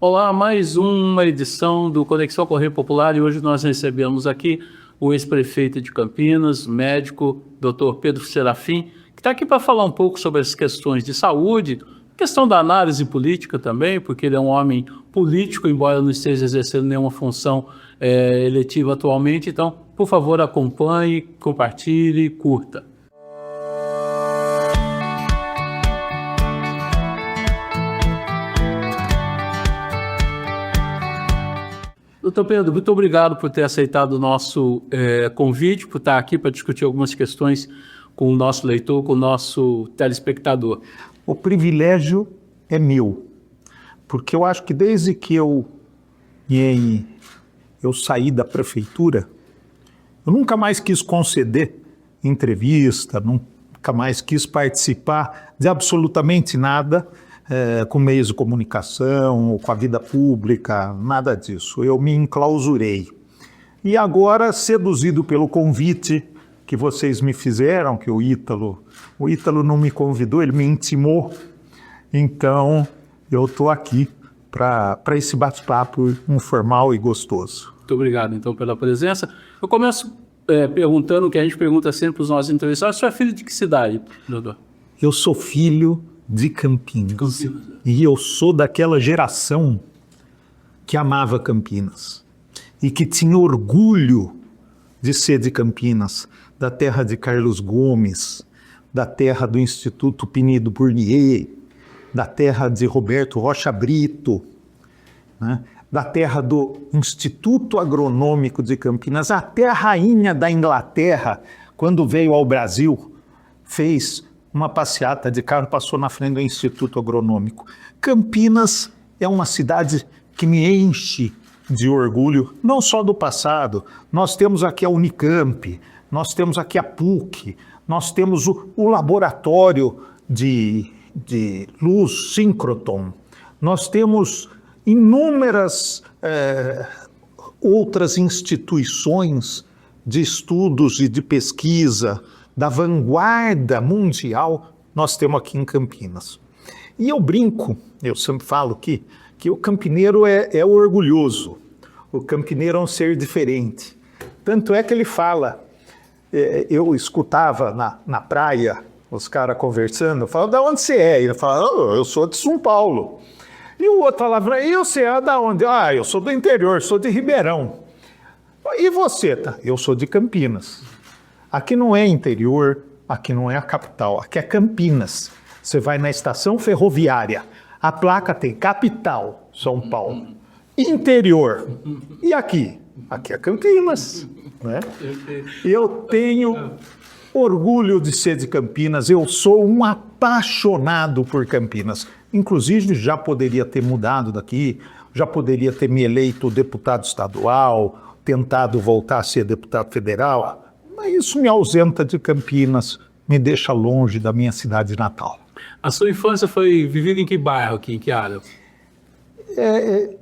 Olá, mais uma edição do Conexão Correio Popular e hoje nós recebemos aqui o ex-prefeito de Campinas, médico, Dr. Pedro Serafim, que está aqui para falar um pouco sobre as questões de saúde, questão da análise política também, porque ele é um homem político, embora não esteja exercendo nenhuma função eletiva atualmente. Então, por favor, acompanhe, compartilhe, curta. Doutor Pedro, muito obrigado por ter aceitado o nosso convite, por estar aqui para discutir algumas questões com o nosso leitor, com o nosso telespectador. O privilégio é meu, porque eu acho que desde que eu saí da prefeitura, eu nunca mais quis conceder entrevista, nunca mais quis participar de absolutamente nada com meios de comunicação, ou com a vida pública, nada disso. Eu me enclausurei. E agora, seduzido pelo convite que vocês me fizeram, que o Ítalo não me convidou, ele me intimou. Então, eu estou aqui para esse bate-papo informal e gostoso. Muito obrigado, então, pela presença. Eu começo perguntando o que a gente pergunta sempre para os nossos entrevistados. Você é filho de que cidade, doutor? Eu sou filho de Campinas. E eu sou daquela geração que amava Campinas e que tinha orgulho de ser de Campinas, da terra de Carlos Gomes, da terra do Instituto Pinido Burnier, da terra de Roberto Rocha Brito, né? Da terra do Instituto Agronômico de Campinas. Até a rainha da Inglaterra, quando veio ao Brasil, fez uma passeata de carro, passou na frente do Instituto Agronômico. Campinas é uma cidade que me enche de orgulho, não só do passado. Nós temos aqui a Unicamp, nós temos aqui a PUC, nós temos o laboratório de luz síncroton, nós temos inúmeras outras instituições de estudos e de pesquisa da vanguarda mundial, nós temos aqui em Campinas. E eu brinco, eu sempre falo que o campineiro é orgulhoso, o campineiro é um ser diferente. Tanto é que ele fala, eu escutava na praia os caras conversando, eu falava, da onde você é? Ele fala, eu sou de São Paulo. E o outro falava, e você é da onde? Ah, eu sou do interior, sou de Ribeirão. E você? Tá? Eu sou de Campinas. Aqui não é interior, aqui não é a capital, aqui é Campinas. Você vai na estação ferroviária, a placa tem capital, São Paulo, interior. E aqui? Aqui é Campinas, né? Eu tenho orgulho de ser de Campinas, eu sou um apaixonado por Campinas. Inclusive, já poderia ter mudado daqui, já poderia ter me eleito deputado estadual, tentado voltar a ser deputado federal, mas isso me ausenta de Campinas, me deixa longe da minha cidade natal. A sua infância foi vivida em que bairro aqui, em que área?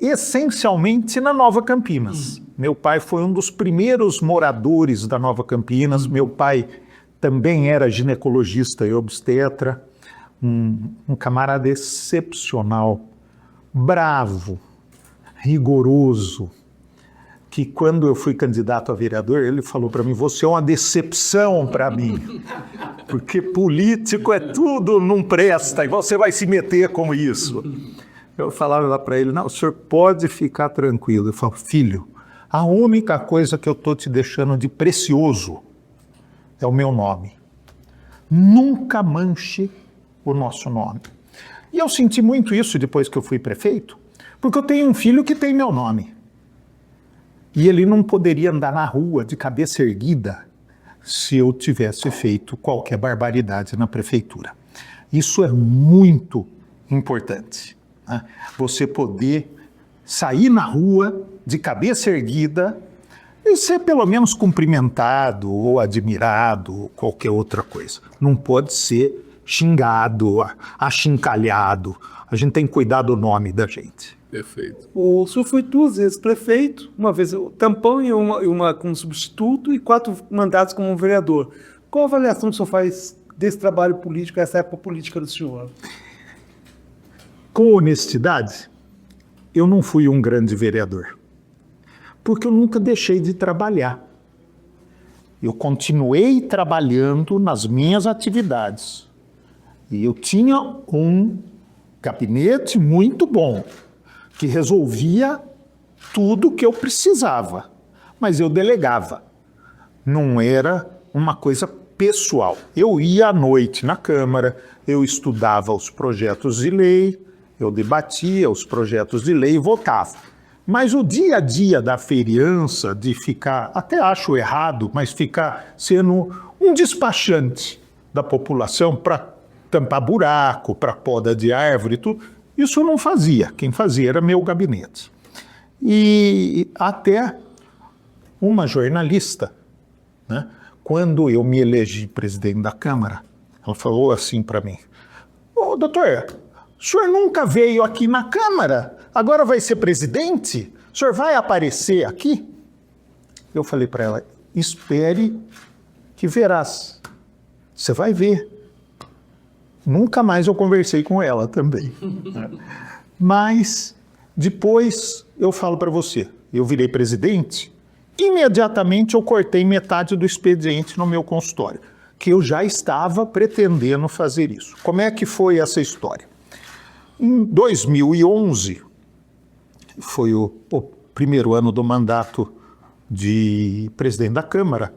Essencialmente na Nova Campinas. Meu pai foi um dos primeiros moradores da Nova Campinas. Meu pai também era ginecologista e obstetra, um camarada excepcional, bravo, rigoroso, que quando eu fui candidato a vereador, ele falou para mim, você é uma decepção para mim, porque político é tudo, não presta, e você vai se meter com isso. Eu falava lá para ele, não, o senhor pode ficar tranquilo. Eu falo, filho, a única coisa que eu estou te deixando de precioso é o meu nome. Nunca manche o nosso nome. E eu senti muito isso depois que eu fui prefeito, porque eu tenho um filho que tem meu nome. E ele não poderia andar na rua de cabeça erguida se eu tivesse feito qualquer barbaridade na prefeitura. Isso é muito importante, né? Você poder sair na rua de cabeça erguida e ser pelo menos cumprimentado ou admirado ou qualquer outra coisa. Não pode ser xingado, achincalhado. A gente tem que cuidar do nome da gente. Perfeito. O senhor foi 2 vezes prefeito, uma vez o tampão e uma como substituto e 4 mandatos como vereador. Qual a avaliação que o senhor faz desse trabalho político, essa época política do senhor? Com honestidade, eu não fui um grande vereador, porque eu nunca deixei de trabalhar. Eu continuei trabalhando nas minhas atividades. E eu tinha um gabinete muito bom, que resolvia tudo que eu precisava, mas eu delegava. Não era uma coisa pessoal. Eu ia à noite na Câmara, eu estudava os projetos de lei, eu debatia os projetos de lei e votava. Mas o dia a dia da vereança, de ficar, até acho errado, mas ficar sendo um despachante da população para tampar buraco, para poda de árvore e tudo, isso eu não fazia. Quem fazia era meu gabinete. E até uma jornalista, né, quando eu me elegi presidente da Câmara, ela falou assim para mim: "Ô, doutor, o senhor nunca veio aqui na Câmara, agora vai ser presidente? O senhor vai aparecer aqui?" Eu falei para ela: "Espere que verás, você vai ver." Nunca mais eu conversei com ela também. Mas depois eu falo para você, eu virei presidente, imediatamente eu cortei metade do expediente no meu consultório, que eu já estava pretendendo fazer isso. Como é que foi essa história? Em 2011, foi o primeiro ano do mandato de presidente da Câmara.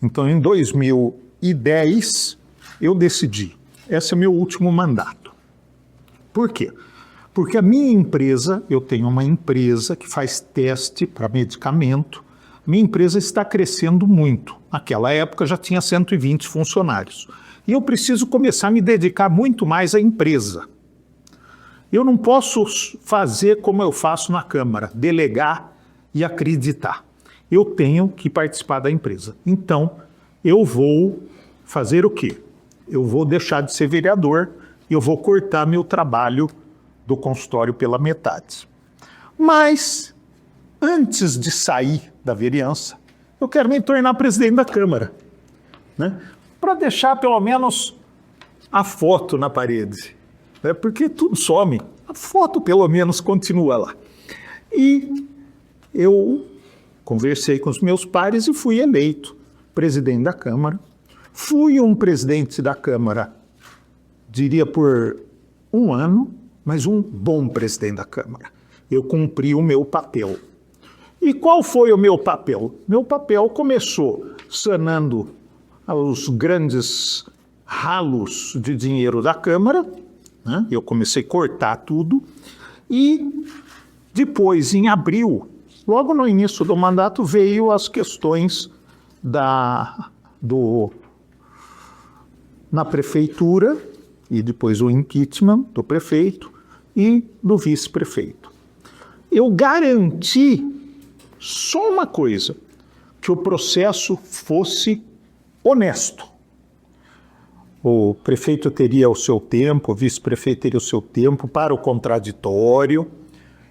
Então, em 2010, eu decidi, esse é meu último mandato. Por quê? Porque a minha empresa, eu tenho uma empresa que faz teste para medicamento, minha empresa está crescendo muito. Naquela época já tinha 120 funcionários. E eu preciso começar a me dedicar muito mais à empresa. Eu não posso fazer como eu faço na Câmara, delegar e acreditar. Eu tenho que participar da empresa. Então, eu vou fazer o quê? Eu vou deixar de ser vereador e eu vou cortar meu trabalho do consultório pela metade. Mas, antes de sair da vereança, eu quero me tornar presidente da Câmara, né? Para deixar pelo menos a foto na parede, né? Porque tudo some, a foto pelo menos continua lá. E eu conversei com os meus pares e fui eleito presidente da Câmara. Fui um presidente da Câmara, diria por um ano, mas um bom presidente da Câmara. Eu cumpri o meu papel. E qual foi o meu papel? Meu papel começou sanando os grandes ralos de dinheiro da Câmara, né? Eu comecei a cortar tudo, e depois, em abril, logo no início do mandato, veio as questões na prefeitura, e depois o impeachment do prefeito e do vice-prefeito. Eu garanti só uma coisa, que o processo fosse honesto. O prefeito teria o seu tempo, o vice-prefeito teria o seu tempo para o contraditório,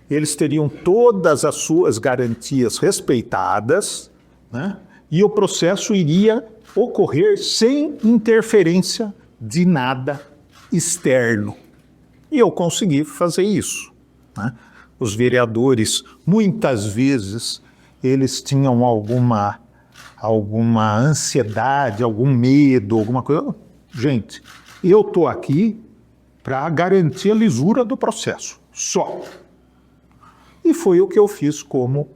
eles teriam todas as suas garantias respeitadas, né? E o processo iria ocorrer sem interferência de nada externo. E eu consegui fazer isso, né? Os vereadores, muitas vezes, eles tinham alguma ansiedade, algum medo, alguma coisa. Gente, eu estou aqui para garantir a lisura do processo, só. E foi o que eu fiz como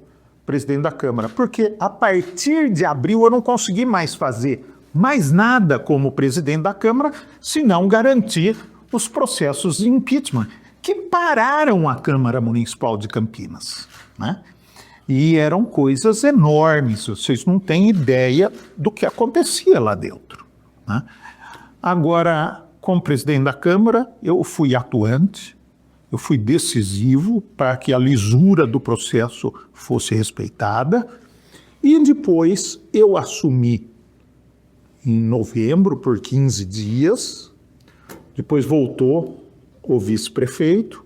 presidente da Câmara, porque a partir de abril eu não consegui mais fazer mais nada como presidente da Câmara, senão garantir os processos de impeachment, que pararam a Câmara Municipal de Campinas, né? E eram coisas enormes, vocês não têm ideia do que acontecia lá dentro, né? Agora, como presidente da Câmara, eu fui atuante, eu fui decisivo para que a lisura do processo fosse respeitada, e depois eu assumi em novembro por 15 dias, depois voltou o vice-prefeito,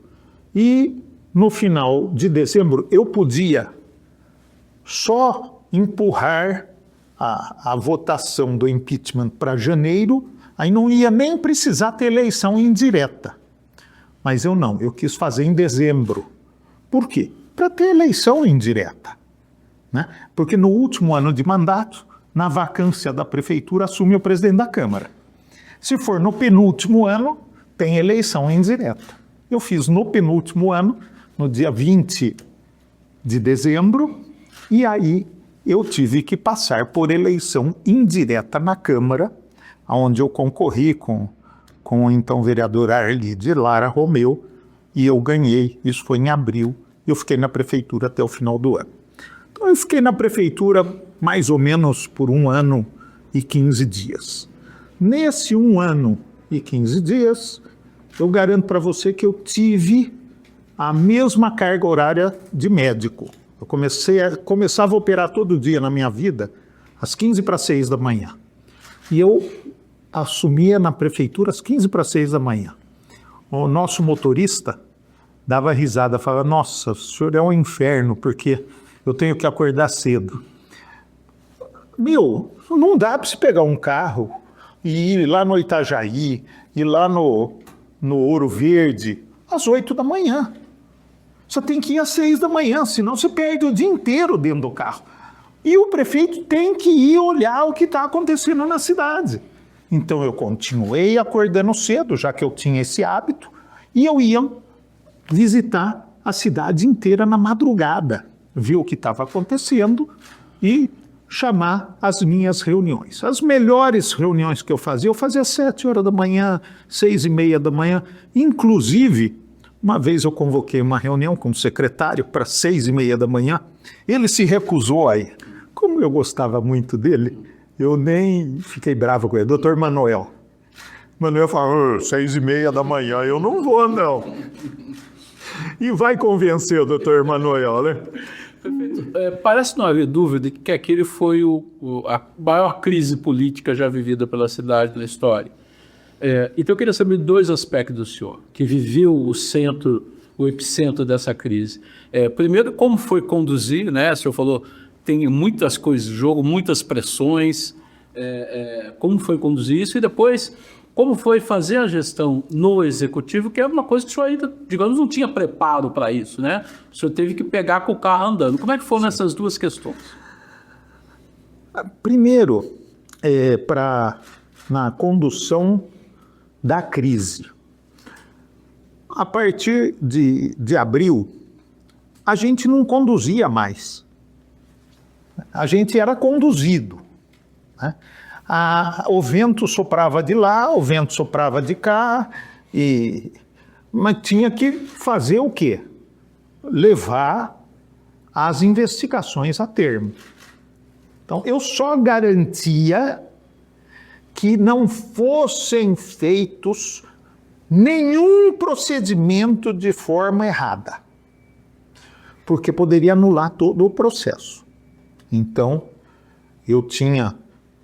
e no final de dezembro eu podia só empurrar a votação do impeachment para janeiro, aí não ia nem precisar ter eleição indireta. Mas eu não, eu quis fazer em dezembro, Por quê? Para ter eleição indireta, né? Porque no último ano de mandato, na vacância da prefeitura, assume o presidente da Câmara. Se for no penúltimo ano, tem eleição indireta. Eu fiz no penúltimo ano, no dia 20 de dezembro, e aí eu tive que passar por eleição indireta na Câmara, onde eu concorri com o então vereador Arlide Lara Romeu, e eu ganhei. Isso foi em abril, e eu fiquei na prefeitura até o final do ano. Então eu fiquei na prefeitura mais ou menos por 1 ano e 15 dias. Nesse 1 ano e 15 dias, eu garanto para você que eu tive a mesma carga horária de médico. Eu começava a operar todo dia na minha vida, às 5:45 da manhã. E eu assumia na prefeitura às 5:45 da manhã. O nosso motorista dava risada, falava: nossa, o senhor é um inferno, porque eu tenho que acordar cedo. Meu, não dá para você pegar um carro e ir lá no Itajaí, ir lá no Ouro Verde, às 8 da manhã. Você tem que ir às 6 da manhã, senão você perde o dia inteiro dentro do carro. E o prefeito tem que ir olhar o que está acontecendo na cidade. Então eu continuei acordando cedo, já que eu tinha esse hábito, e eu ia visitar a cidade inteira na madrugada, ver o que estava acontecendo e chamar as minhas reuniões. As melhores reuniões que eu fazia às 7 horas da manhã, 6:30 da manhã. Inclusive, uma vez eu convoquei uma reunião com o secretário para 6:30 da manhã, ele se recusou a ir. Como eu gostava muito dele, eu nem fiquei bravo com ele. Doutor Manuel. Manuel falou: 6:30 da manhã, eu não vou, não. E vai convencer o doutor Manuel, né? Parece não haver dúvida que aquele foi a maior crise política já vivida pela cidade na história. Então eu queria saber 2 aspectos do senhor, que viveu o epicentro dessa crise. Primeiro, como foi conduzir, né? O senhor falou, tem muitas coisas em jogo, muitas pressões, como foi conduzir isso, e depois, como foi fazer a gestão no executivo, que é uma coisa que o senhor ainda, digamos, não tinha preparo para isso, né? O senhor teve que pegar com o carro andando. Como é que foram essas 2 questões? Primeiro, na condução da crise. A partir de abril, a gente não conduzia mais. A gente era conduzido, né? O vento soprava de lá, o vento soprava de cá, mas tinha que fazer o quê? Levar as investigações a termo. Então, eu só garantia que não fossem feitos nenhum procedimento de forma errada, porque poderia anular todo o processo. Então, eu tinha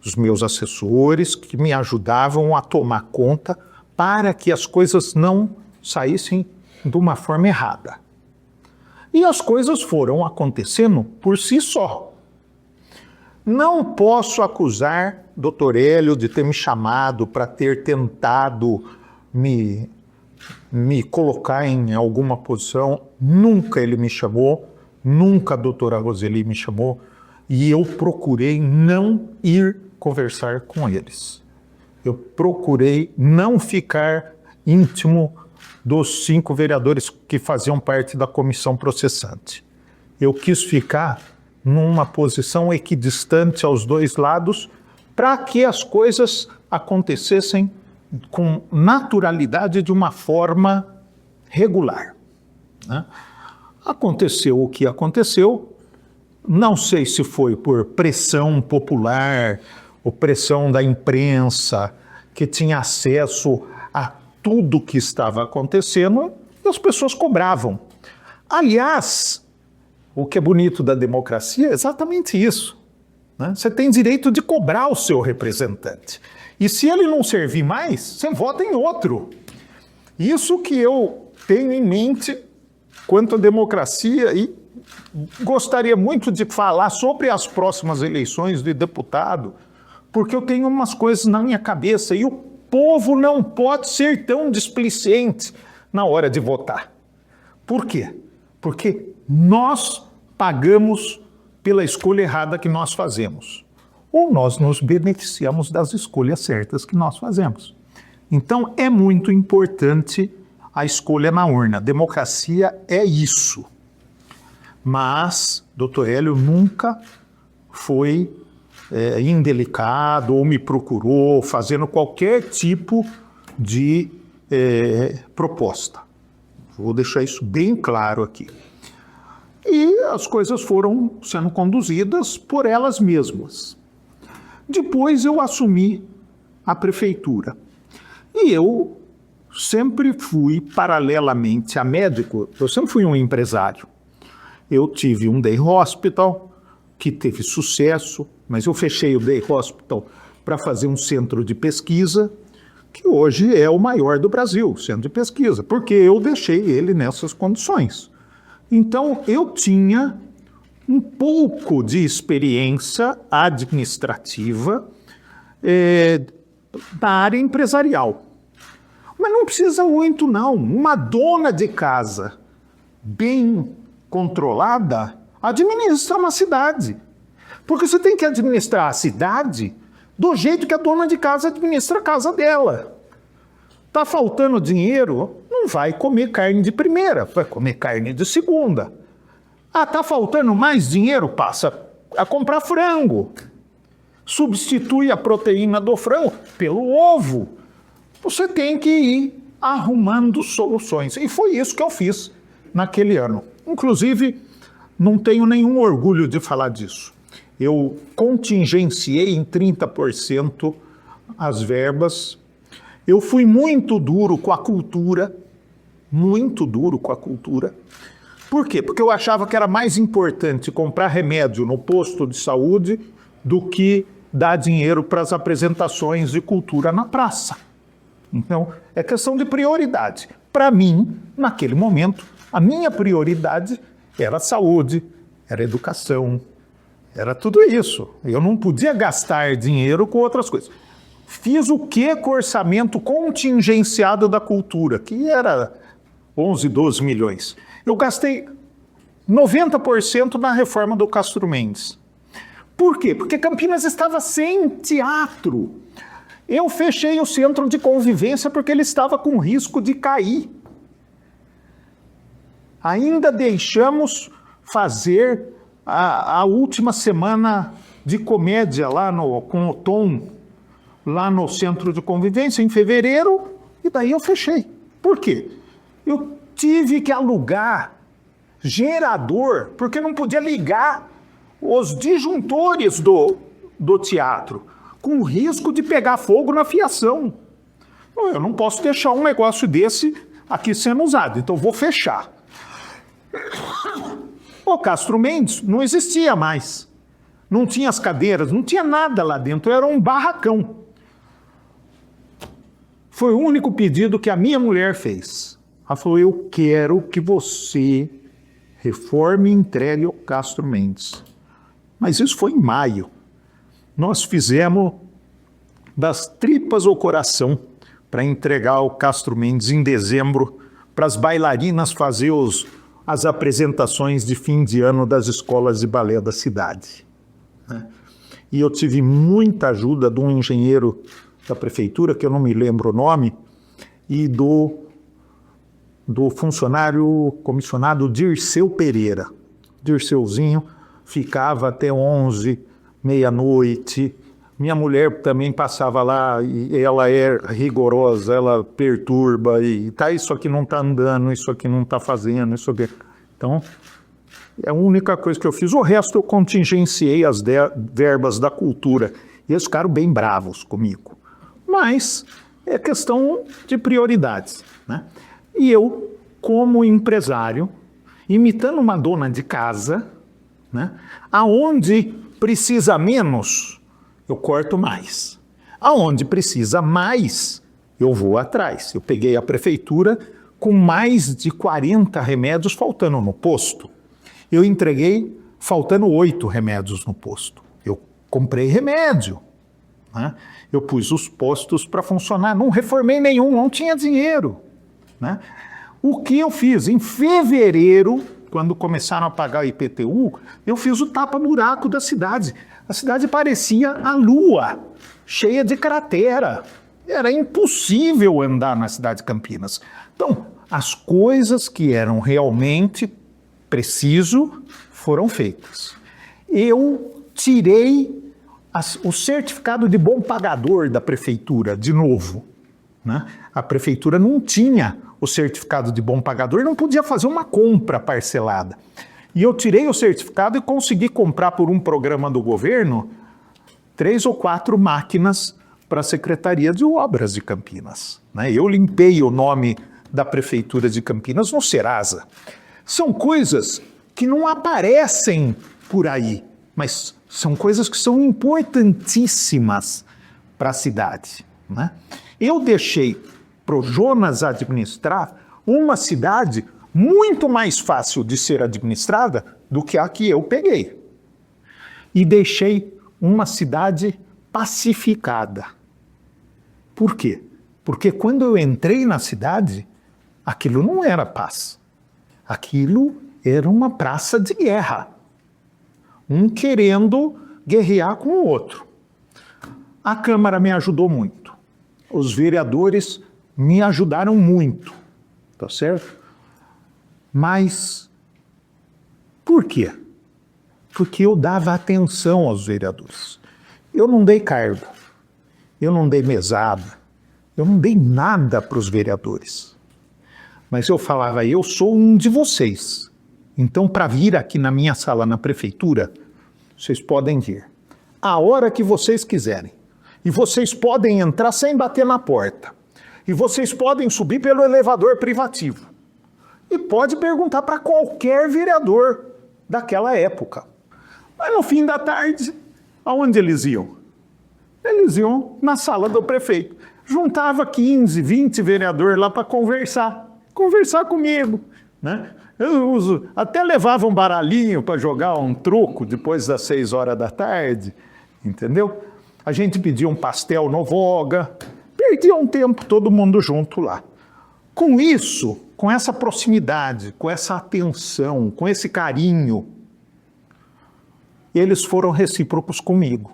os meus assessores que me ajudavam a tomar conta para que as coisas não saíssem de uma forma errada. E as coisas foram acontecendo por si só. Não posso acusar Dr. Hélio de ter me chamado para ter tentado me colocar em alguma posição. Nunca ele me chamou, nunca a doutora Roseli me chamou, e eu procurei não ir conversar com eles. Eu procurei não ficar íntimo dos 5 vereadores que faziam parte da comissão processante. Eu quis ficar numa posição equidistante aos 2 lados para que as coisas acontecessem com naturalidade, de uma forma regular, né? Aconteceu o que aconteceu, não sei se foi por pressão popular, ou pressão da imprensa, que tinha acesso a tudo que estava acontecendo, e as pessoas cobravam. Aliás, o que é bonito da democracia é exatamente isso, né? Você tem direito de cobrar o seu representante. E se ele não servir mais, você vota em outro. Isso que eu tenho em mente quanto à democracia, e gostaria muito de falar sobre as próximas eleições de deputado, porque eu tenho umas coisas na minha cabeça e o povo não pode ser tão displicente na hora de votar. Por quê? Porque nós pagamos pela escolha errada que nós fazemos. Ou nós nos beneficiamos das escolhas certas que nós fazemos. Então, é muito importante a escolha na urna. Democracia é isso. Mas, doutor Hélio nunca foi indelicado ou me procurou fazendo qualquer tipo de proposta. Vou deixar isso bem claro aqui. E as coisas foram sendo conduzidas por elas mesmas. Depois eu assumi a prefeitura. E eu sempre fui, paralelamente a médico, eu sempre fui um empresário. Eu tive um day hospital, que teve sucesso, mas eu fechei o day hospital para fazer um centro de pesquisa, que hoje é o maior do Brasil, centro de pesquisa, porque eu deixei ele nessas condições. Então, eu tinha um pouco de experiência administrativa da área empresarial. Mas não precisa muito, não. Uma dona de casa bem controlada administra uma cidade. Porque você tem que administrar a cidade do jeito que a dona de casa administra a casa dela. Está faltando dinheiro, não vai comer carne de primeira, vai comer carne de segunda. Ah, está faltando mais dinheiro, passa a comprar frango. Substitui a proteína do frango pelo ovo. Você tem que ir arrumando soluções. E foi isso que eu fiz naquele ano. Inclusive, não tenho nenhum orgulho de falar disso. Eu contingenciei em 30% as verbas. Eu fui muito duro com a cultura. Muito duro com a cultura. Por quê? Porque eu achava que era mais importante comprar remédio no posto de saúde do que dar dinheiro para as apresentações de cultura na praça. Então, é questão de prioridade. Para mim, naquele momento, a minha prioridade era a saúde, era a educação, era tudo isso. Eu não podia gastar dinheiro com outras coisas. Fiz o quê com o orçamento contingenciado da cultura, que era 11, 12 milhões. Eu gastei 90% na reforma do Castro Mendes. Por quê? Porque Campinas estava sem teatro. Eu fechei o centro de convivência porque ele estava com risco de cair. Ainda deixamos fazer a última semana de comédia lá com o Tom, lá no centro de convivência, em fevereiro, e daí eu fechei. Por quê? Eu tive que alugar gerador, porque não podia ligar os disjuntores do teatro, com risco de pegar fogo na fiação. Eu não posso deixar um negócio desse aqui sendo usado, então vou fechar. O Castro Mendes não existia mais. Não tinha as cadeiras, não tinha nada lá dentro, era um barracão. Foi o único pedido que a minha mulher fez. Ela falou, eu quero que você reforme e entregue o Castro Mendes. Mas isso foi em maio. Nós fizemos das tripas ao coração para entregar o Castro Mendes em dezembro, para as bailarinas fazer as apresentações de fim de ano das escolas de balé da cidade. E eu tive muita ajuda de um engenheiro da prefeitura, que eu não me lembro o nome, e do funcionário comissionado Dirceu Pereira. Dirceuzinho ficava até 11, meia-noite. Minha mulher também passava lá e ela é rigorosa, ela perturba e tá, isso aqui não está andando, isso aqui não está fazendo, isso aqui. Então, é a única coisa que eu fiz. O resto eu contingenciei as verbas da cultura e eles ficaram bem bravos comigo. Mas é questão de prioridades, né? E eu, como empresário, imitando uma dona de casa, né, aonde precisa menos, eu corto mais. Aonde precisa mais, eu vou atrás. Eu peguei a prefeitura com mais de 40 remédios faltando no posto. Eu entreguei faltando 8 remédios no posto. Eu comprei remédio, né? Eu pus os postos para funcionar, não reformei nenhum, não tinha dinheiro, né? O que eu fiz? Em fevereiro quando começaram a pagar o IPTU, eu fiz o tapa-buraco da cidade. A cidade parecia a lua, cheia de cratera. Era impossível andar na cidade de Campinas. Então, as coisas que eram realmente preciso foram feitas. Eu tirei o certificado de bom pagador da prefeitura, de novo. Né? A prefeitura não tinha o certificado de bom pagador, não podia fazer uma compra parcelada. E eu tirei o certificado e consegui comprar por um programa do governo 3 ou 4 máquinas para a Secretaria de Obras de Campinas. Né? Eu limpei o nome da Prefeitura de Campinas no Serasa. São coisas que não aparecem por aí, mas são coisas que são importantíssimas para a cidade. Né? Eu deixei para o Jonas administrar uma cidade muito mais fácil de ser administrada do que a que eu peguei. E deixei uma cidade pacificada. Por quê? Porque quando eu entrei na cidade, aquilo não era paz. Aquilo era uma praça de guerra. Um querendo guerrear com o outro. A Câmara me ajudou muito. Os vereadores me ajudaram muito. Tá certo? Mas por quê? Porque eu dava atenção aos vereadores. Eu não dei cargo. Eu não dei mesada. Eu não dei nada para os vereadores. Mas eu falava, eu sou um de vocês. Então, para vir aqui na minha sala na prefeitura, vocês podem vir a hora que vocês quiserem. E vocês podem entrar sem bater na porta. E vocês podem subir pelo elevador privativo. E pode perguntar para qualquer vereador daquela época. Mas no fim da tarde, aonde eles iam? Eles iam na sala do prefeito. Juntava 15, 20 vereadores lá para conversar comigo, né? Até levava um baralhinho para jogar um truco depois das 6 horas da tarde, entendeu? A gente pedia um pastel no Voga, perdia um tempo todo mundo junto lá. Com isso, com essa proximidade, com essa atenção, com esse carinho, eles foram recíprocos comigo.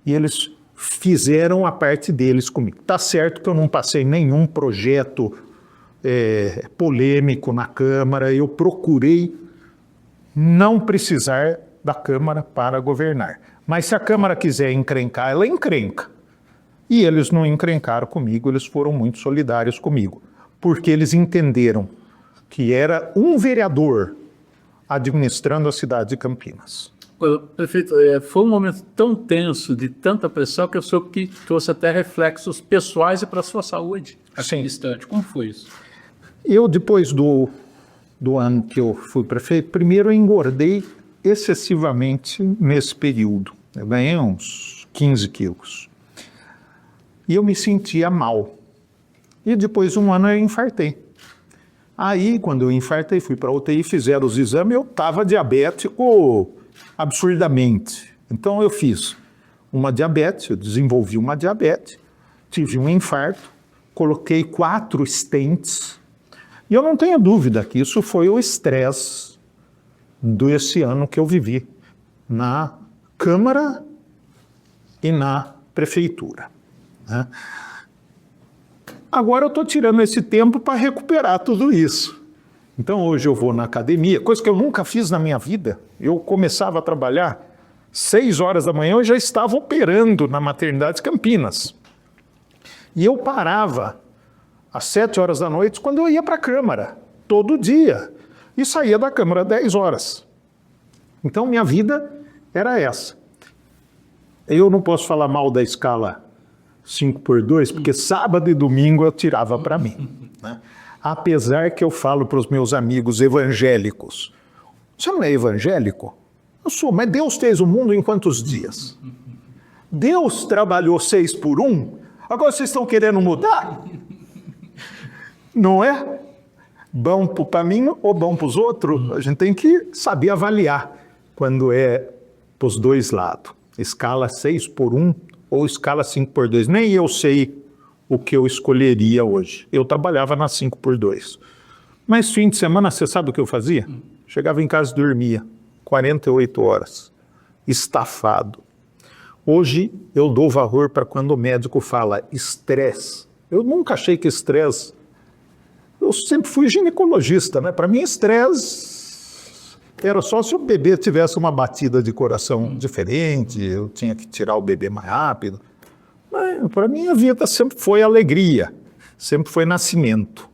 E eles fizeram a parte deles comigo. Tá certo que eu não passei nenhum projeto polêmico na Câmara, eu procurei não precisar da Câmara para governar. Mas se a Câmara quiser encrencar, ela encrenca. E eles não encrencaram comigo, eles foram muito solidários comigo, porque eles entenderam que era um vereador administrando a cidade de Campinas. Prefeito, foi um momento tão tenso, de tanta pressão, que eu soube que trouxe até reflexos pessoais e para a sua saúde aqui no instante. Como foi isso? Eu, depois do ano que eu fui prefeito, primeiro eu engordei excessivamente nesse período. Eu ganhei uns 15 quilos. E eu me sentia mal. E depois de um ano eu infartei. Aí, quando eu infartei, fui para a UTI, fizeram os exames, eu estava diabético absurdamente. Então eu fiz uma diabetes, eu desenvolvi uma diabetes, tive um infarto, coloquei 4 stents, e eu não tenho dúvida que isso foi o estresse desse ano que eu vivi na Câmara e na Prefeitura. Né? Agora eu estou tirando esse tempo para recuperar tudo isso. Então hoje eu vou na academia, coisa que eu nunca fiz na minha vida. Eu começava a trabalhar 6 horas da manhã, eu já estava operando na maternidade de Campinas. E eu parava às 7 horas da noite quando eu ia para a Câmara, todo dia. E saía da Câmara às 10 horas. Então minha vida era essa. Eu não posso falar mal da escala 5x2, porque sábado e domingo eu tirava para mim. Né? Apesar que eu falo para os meus amigos evangélicos, você não é evangélico? Eu sou, mas Deus fez o mundo em quantos dias? Deus trabalhou 6 por 1, agora vocês estão querendo mudar? Não é? Bom para mim ou bom para os outros? A gente tem que saber avaliar quando é para os dois lados. Escala 6 por 1 ou escala 5 por 2. Nem eu sei o que eu escolheria hoje. Eu trabalhava na 5 por 2. Mas fim de semana, você sabe o que eu fazia? Chegava em casa e dormia 48 horas, estafado. Hoje eu dou valor para quando o médico fala estresse. Eu nunca achei que estresse... Eu sempre fui ginecologista, né? Para mim, estresse era só se o bebê tivesse uma batida de coração diferente, eu tinha que tirar o bebê mais rápido. Mas para mim, a vida sempre foi alegria, sempre foi nascimento.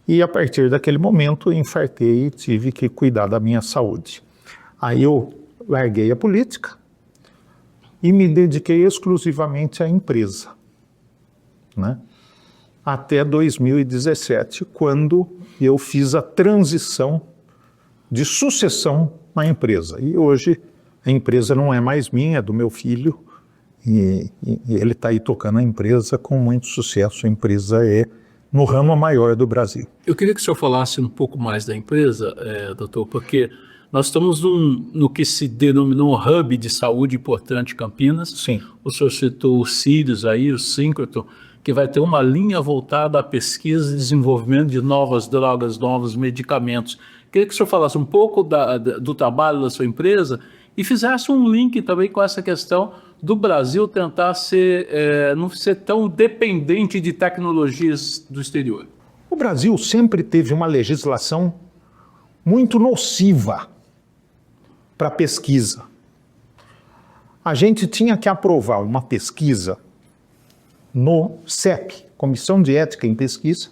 E a partir daquele momento, eu infartei e tive que cuidar da minha saúde. Aí eu larguei a política e me dediquei exclusivamente à empresa, né? Até 2017, quando eu fiz a transição de sucessão na empresa. E hoje a empresa não é mais minha, é do meu filho, e ele está aí tocando a empresa com muito sucesso. A empresa é no ramo maior do Brasil. Eu queria que o senhor falasse um pouco mais da empresa, doutor, porque nós estamos no que se denominou um hub de saúde importante em Campinas. Sim. O senhor citou o Sirius aí, o Síncroton, que vai ter uma linha voltada à pesquisa e desenvolvimento de novas drogas, novos medicamentos. Queria que o senhor falasse um pouco do trabalho da sua empresa e fizesse um link também com essa questão do Brasil tentar não ser tão dependente de tecnologias do exterior. O Brasil sempre teve uma legislação muito nociva para a pesquisa. A gente tinha que aprovar uma pesquisa no CEP, Comissão de Ética em Pesquisa,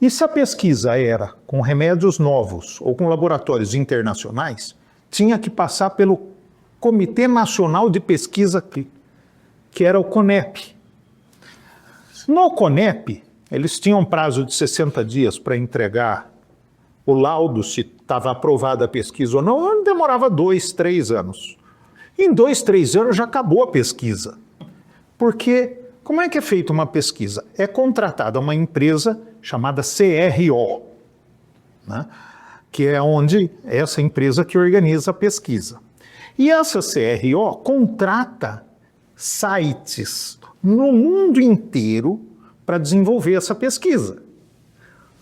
e se a pesquisa era com remédios novos ou com laboratórios internacionais, tinha que passar pelo Comitê Nacional de Pesquisa, que era o CONEP. No CONEP, eles tinham um prazo de 60 dias para entregar o laudo, se estava aprovada a pesquisa ou não, demorava 2, 3 anos. Em 2, 3 anos já acabou a pesquisa, porque... Como é que é feita uma pesquisa? É contratada uma empresa chamada CRO, né? Que é essa empresa que organiza a pesquisa. E essa CRO contrata sites no mundo inteiro para desenvolver essa pesquisa,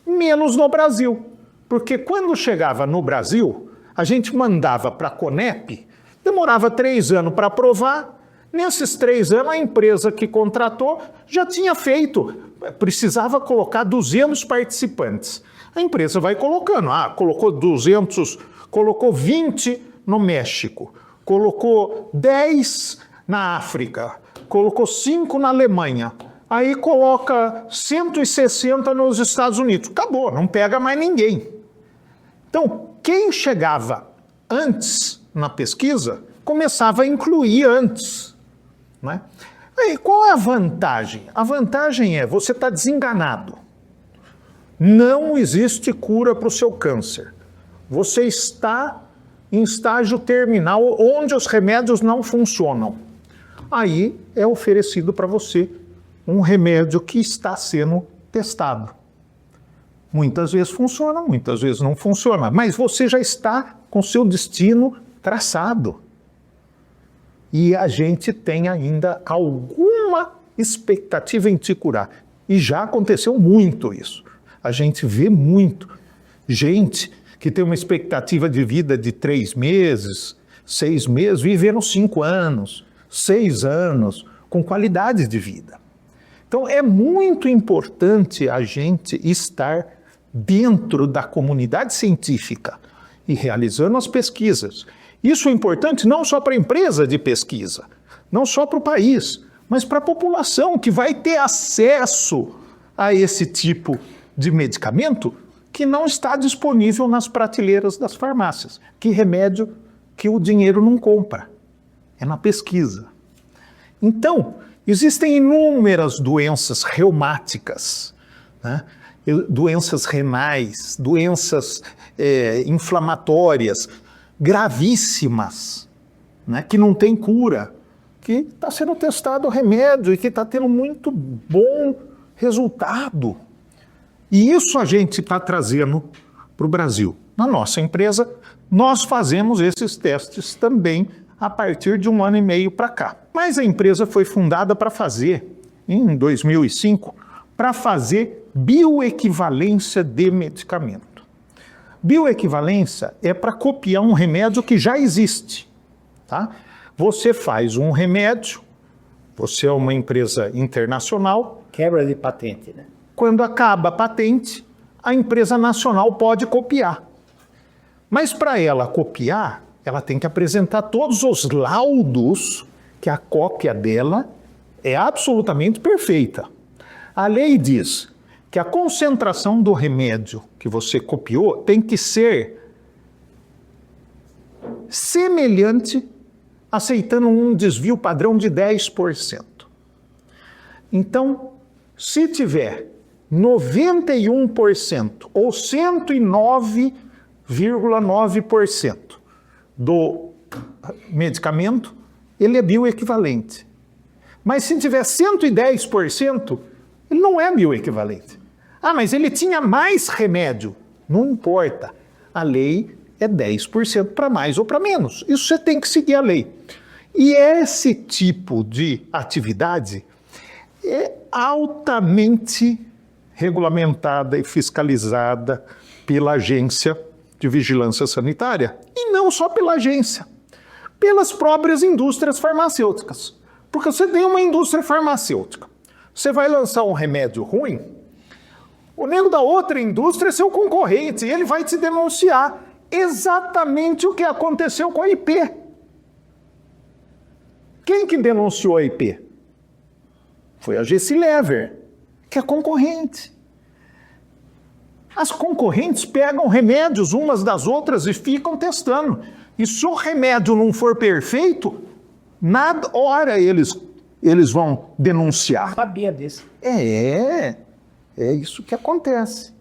menos no Brasil. Porque quando chegava no Brasil, a gente mandava para a CONEP, demorava 3 anos para aprovar. Nesses 3 anos, a empresa que contratou já tinha feito, precisava colocar 200 participantes. A empresa vai colocando, colocou 200, colocou 20 no México, colocou 10 na África, colocou 5 na Alemanha, aí coloca 160 nos Estados Unidos. Acabou, não pega mais ninguém. Então, quem chegava antes na pesquisa, começava a incluir antes. Né? Aí, qual é a vantagem? A vantagem é você está desenganado. Não existe cura para o seu câncer. Você está em estágio terminal, onde os remédios não funcionam. Aí é oferecido para você um remédio que está sendo testado. Muitas vezes funciona, muitas vezes não funciona, mas você já está com seu destino traçado. E a gente tem ainda alguma expectativa em te curar. E já aconteceu muito isso. A gente vê muito gente que tem uma expectativa de vida de 3 meses, 6 meses, viveram 5 anos, 6 anos, com qualidade de vida. Então é muito importante a gente estar dentro da comunidade científica e realizando as pesquisas. Isso é importante não só para a empresa de pesquisa, não só para o país, mas para a população que vai ter acesso a esse tipo de medicamento que não está disponível nas prateleiras das farmácias. Que remédio que o dinheiro não compra, é na pesquisa. Então, existem inúmeras doenças reumáticas, né? Doenças renais, doenças inflamatórias, gravíssimas, né, que não tem cura, que está sendo testado o remédio e que está tendo muito bom resultado. E isso a gente está trazendo para o Brasil. Na nossa empresa, nós fazemos esses testes também a partir de 1 ano e meio para cá. Mas a empresa foi fundada para fazer, em 2005, para fazer bioequivalência de medicamento. Bioequivalência é para copiar um remédio que já existe. Tá? Você faz um remédio, você é uma empresa internacional. Quebra de patente, né? Quando acaba a patente, a empresa nacional pode copiar. Mas para ela copiar, ela tem que apresentar todos os laudos que a cópia dela é absolutamente perfeita. A lei diz que a concentração do remédio que você copiou tem que ser semelhante, aceitando um desvio padrão de 10%. Então, se tiver 91% ou 109,9% do medicamento, ele é bioequivalente. Mas se tiver 110%, ele não é bioequivalente. Ah, mas ele tinha mais remédio. Não importa. A lei é 10% para mais ou para menos. Isso você tem que seguir a lei. E esse tipo de atividade é altamente regulamentada e fiscalizada pela Agência de Vigilância Sanitária. E não só pela agência, pelas próprias indústrias farmacêuticas. Porque você tem uma indústria farmacêutica, você vai lançar um remédio ruim, o nego da outra indústria é seu concorrente e ele vai te denunciar exatamente o que aconteceu com a IP. Quem que denunciou a IP? Foi a Gessilever, que é concorrente. As concorrentes pegam remédios umas das outras e ficam testando. E se o remédio não for perfeito, nada, ora eles vão denunciar. Eu sabia disso. É isso que acontece.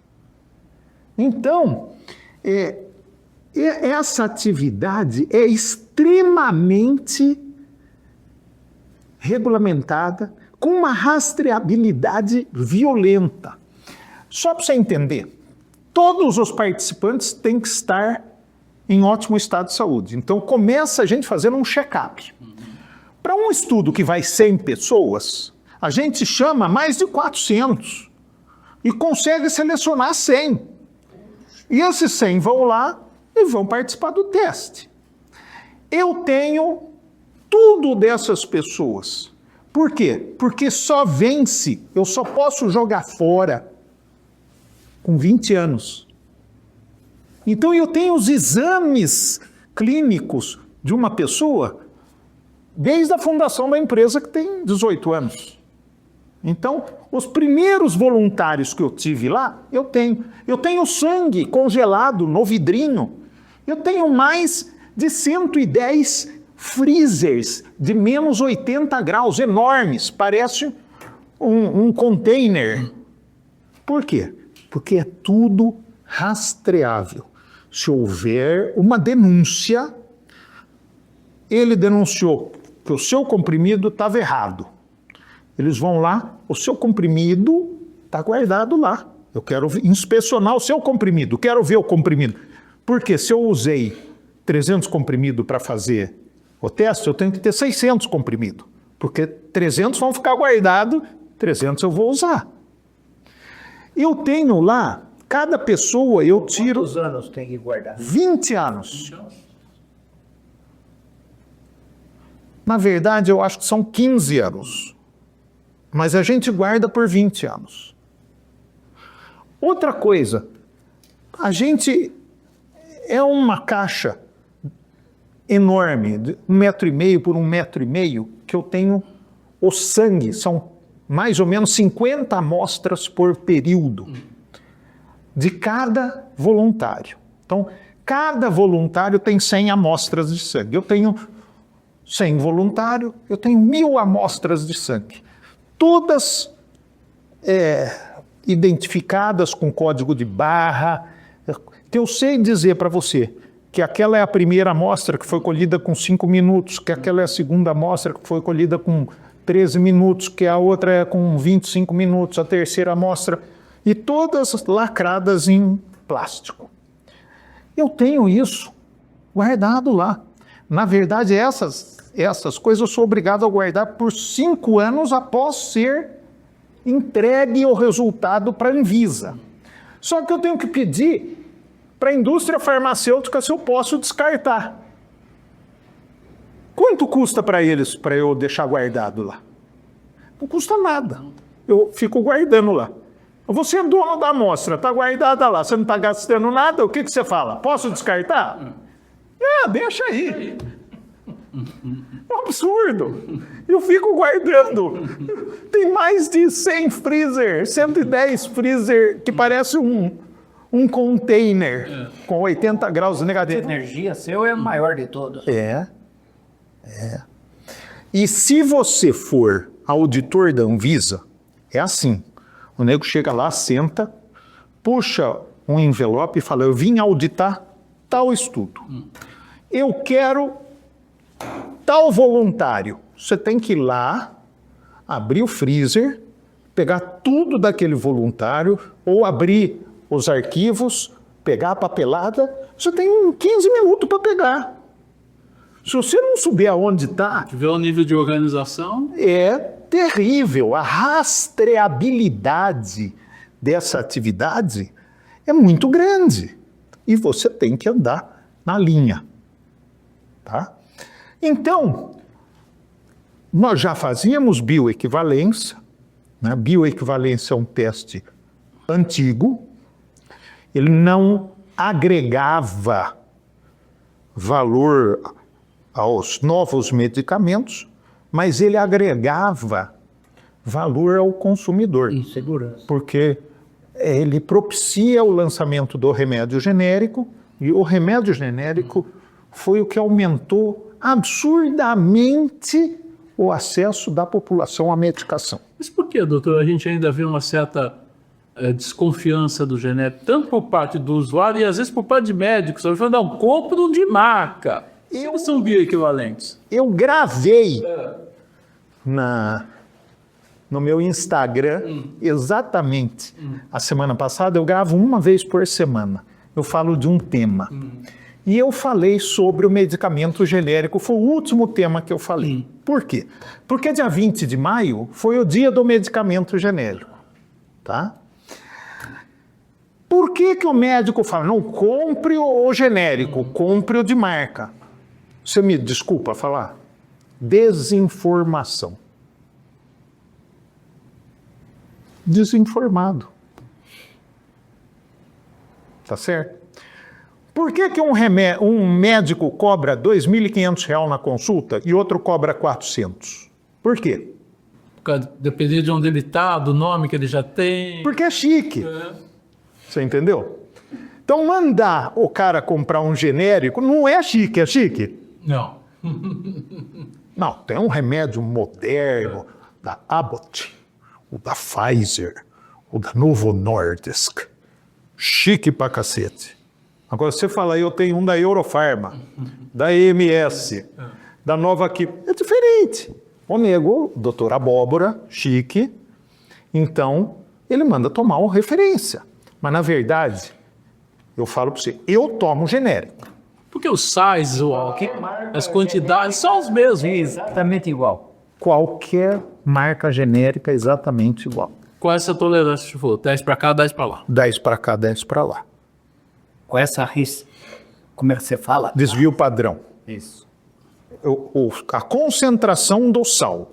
Então, essa atividade é extremamente regulamentada, com uma rastreabilidade violenta. Só para você entender, todos os participantes têm que estar em ótimo estado de saúde. Então começa a gente fazendo um check-up. Para um estudo que vai 100 pessoas, a gente chama mais de 400 e consegue selecionar 100. E esses 100 vão lá e vão participar do teste. Eu tenho tudo dessas pessoas. Por quê? Porque só vence, eu só posso jogar fora com 20 anos. Então eu tenho os exames clínicos de uma pessoa desde a fundação da empresa, que tem 18 anos. Então, os primeiros voluntários que eu tive lá, eu tenho. Eu tenho sangue congelado no vidrinho. Eu tenho mais de 110 freezers de menos 80 graus, enormes, parece um container. Por quê? Porque é tudo rastreável. Se houver uma denúncia, ele denunciou que o seu comprimido estava errado. Eles vão lá, o seu comprimido está guardado lá. Eu quero inspecionar o seu comprimido, quero ver o comprimido. Porque se eu usei 300 comprimidos para fazer o teste, eu tenho que ter 600 comprimidos. Porque 300 vão ficar guardados, 300 eu vou usar. Eu tenho lá, cada pessoa eu tiro... Quantos anos tem que guardar? 20 anos. Na verdade, eu acho que são 15 anos. Mas a gente guarda por 20 anos. Outra coisa, a gente é uma caixa enorme, de 1,5 metro por 1,5 metro, que eu tenho o sangue, são mais ou menos 50 amostras por período de cada voluntário. Então, cada voluntário tem 100 amostras de sangue. Eu tenho 100 voluntários, eu tenho 1.000 amostras de sangue. Todas identificadas com código de barra, que eu sei dizer para você que aquela é a primeira amostra que foi colhida com 5 minutos, que aquela é a segunda amostra que foi colhida com 13 minutos, que a outra é com 25 minutos, a terceira amostra, e todas lacradas em plástico. Eu tenho isso guardado lá. Na verdade, essas coisas eu sou obrigado a guardar por 5 anos após ser entregue o resultado para a Anvisa. Só que eu tenho que pedir para a indústria farmacêutica se eu posso descartar. Quanto custa para eles, para eu deixar guardado lá? Não custa nada. Eu fico guardando lá. Você é dono da amostra, está guardada lá, você não está gastando nada, o que você fala? Posso descartar? Deixa aí. É um absurdo. Eu fico guardando. Tem mais de 100 freezer, 110 freezer, que parece um container com 80 graus A negativos. energia seu é a maior de todos. É. E se você for auditor da Anvisa, é assim. O nego chega lá, senta, puxa um envelope e fala, eu vim auditar tal estudo. Eu quero tal voluntário. Você tem que ir lá, abrir o freezer, pegar tudo daquele voluntário, ou abrir os arquivos, pegar a papelada. Você tem 15 minutos para pegar. Se você não souber aonde está, Ver o nível de organização. é terrível. A rastreabilidade dessa atividade é muito grande. E você tem que andar na linha. Tá? Então, nós já fazíamos bioequivalência. Né? Bioequivalência é um teste antigo. Ele não agregava valor aos novos medicamentos, mas ele agregava valor ao consumidor, Insegurança. porque ele propicia o lançamento do remédio genérico, e o remédio genérico foi o que aumentou absurdamente o acesso da população à medicação. Mas por que, doutor, a gente ainda vê uma certa desconfiança do genérico, tanto por parte do usuário e às vezes por parte de médicos? Você vai não, compro de marca. Eles são bioequivalentes. Eu gravei no meu Instagram, exatamente, a semana passada, eu gravo uma vez por semana. Eu falo de um tema. E eu falei sobre o medicamento genérico, foi o último tema que eu falei. Por quê? Porque dia 20 de maio foi o dia do medicamento genérico. Tá? Por que o médico fala, não, compre o genérico, compre o de marca? Você me desculpa falar? Desinformação. Desinformado. Tá certo? Por que um médico cobra R$ 2.500 na consulta e outro cobra 400? Por quê? Dependendo de onde ele está, do nome que ele já tem. Porque é chique. Você entendeu? Então, mandar o cara comprar um genérico não é chique, é chique? Não. Não, tem um remédio moderno da Abbott, ou da Pfizer, ou da Novo Nordisk. Chique pra cacete. Agora, você fala aí, eu tenho um da Eurofarma, da EMS, da Nova Quip. É diferente. O nego, doutor Abóbora, chique, então ele manda tomar uma referência. Mas, na verdade, eu falo para você, eu tomo genérico. Porque os sais, as quantidades são os mesmos. É exatamente igual. Qualquer marca genérica é exatamente igual. Qual é essa tolerância de for? 10 para cá, 10 para lá. 10 para cá, 10 para lá. Com essa como é que você fala? Desvio padrão. Isso. A concentração do sal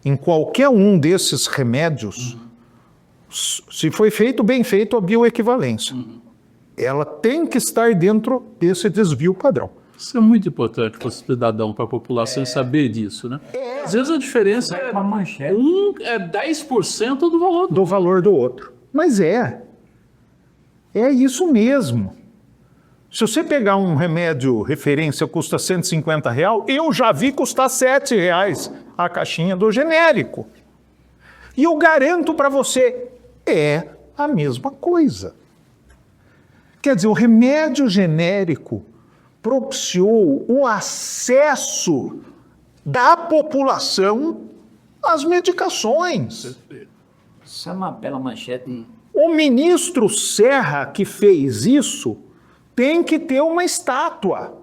em qualquer um desses remédios, se foi feito, bem feito a bioequivalência, ela tem que estar dentro desse desvio padrão. Isso é muito importante para o cidadão, para a população saber disso, né? Às vezes a diferença é Uma manchete. 10% do valor Do valor do outro. Mas é isso mesmo. Se você pegar um remédio referência custa R$150, eu já vi custar R$7 a caixinha do genérico. E eu garanto para você, é a mesma coisa. Quer dizer, o remédio genérico propiciou o acesso da população às medicações. Isso é uma bela manchete. O ministro Serra, que fez isso, tem que ter uma estátua.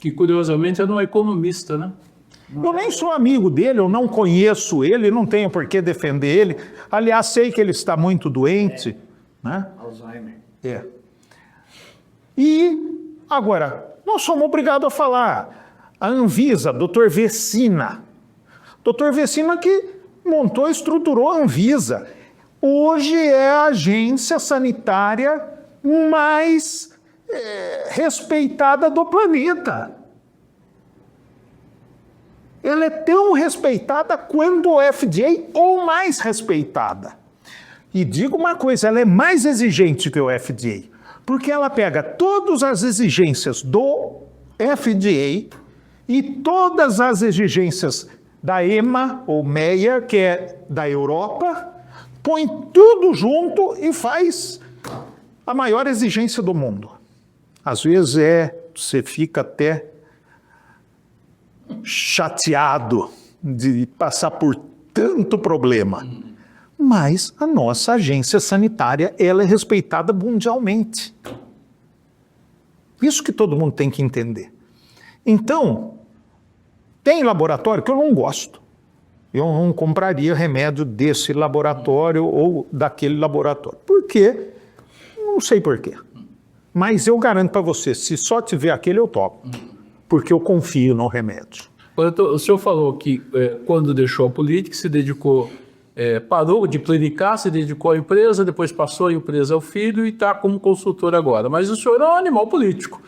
que curiosamente era um economista, né? Eu nem sou amigo dele, eu não conheço ele, não tenho por que defender ele. Aliás, sei que ele está muito doente, né? Alzheimer. É. E, agora, nós somos obrigados a falar. A Anvisa, Dr. Vecina. Dr. Vecina que montou e estruturou a Anvisa. Hoje é a agência sanitária mais respeitada do planeta. Ela é tão respeitada quanto o FDA ou mais respeitada. E digo uma coisa, ela é mais exigente que o FDA, porque ela pega todas as exigências do FDA e todas as exigências da EMA ou MEA, que é da Europa, põe tudo junto e faz a maior exigência do mundo. Às vezes você fica até chateado de passar por tanto problema. Mas a nossa agência sanitária, ela é respeitada mundialmente. Isso que todo mundo tem que entender. Então, tem laboratório que eu não gosto. Eu não compraria remédio desse laboratório ou daquele laboratório. Por quê? Não sei por quê. Mas eu garanto para você, se só tiver aquele, eu topo. Porque eu confio no remédio. O senhor falou que quando deixou a política, se dedicou, parou de clinicar, se dedicou à empresa, depois passou a empresa ao filho e está como consultor agora. Mas o senhor é um animal político.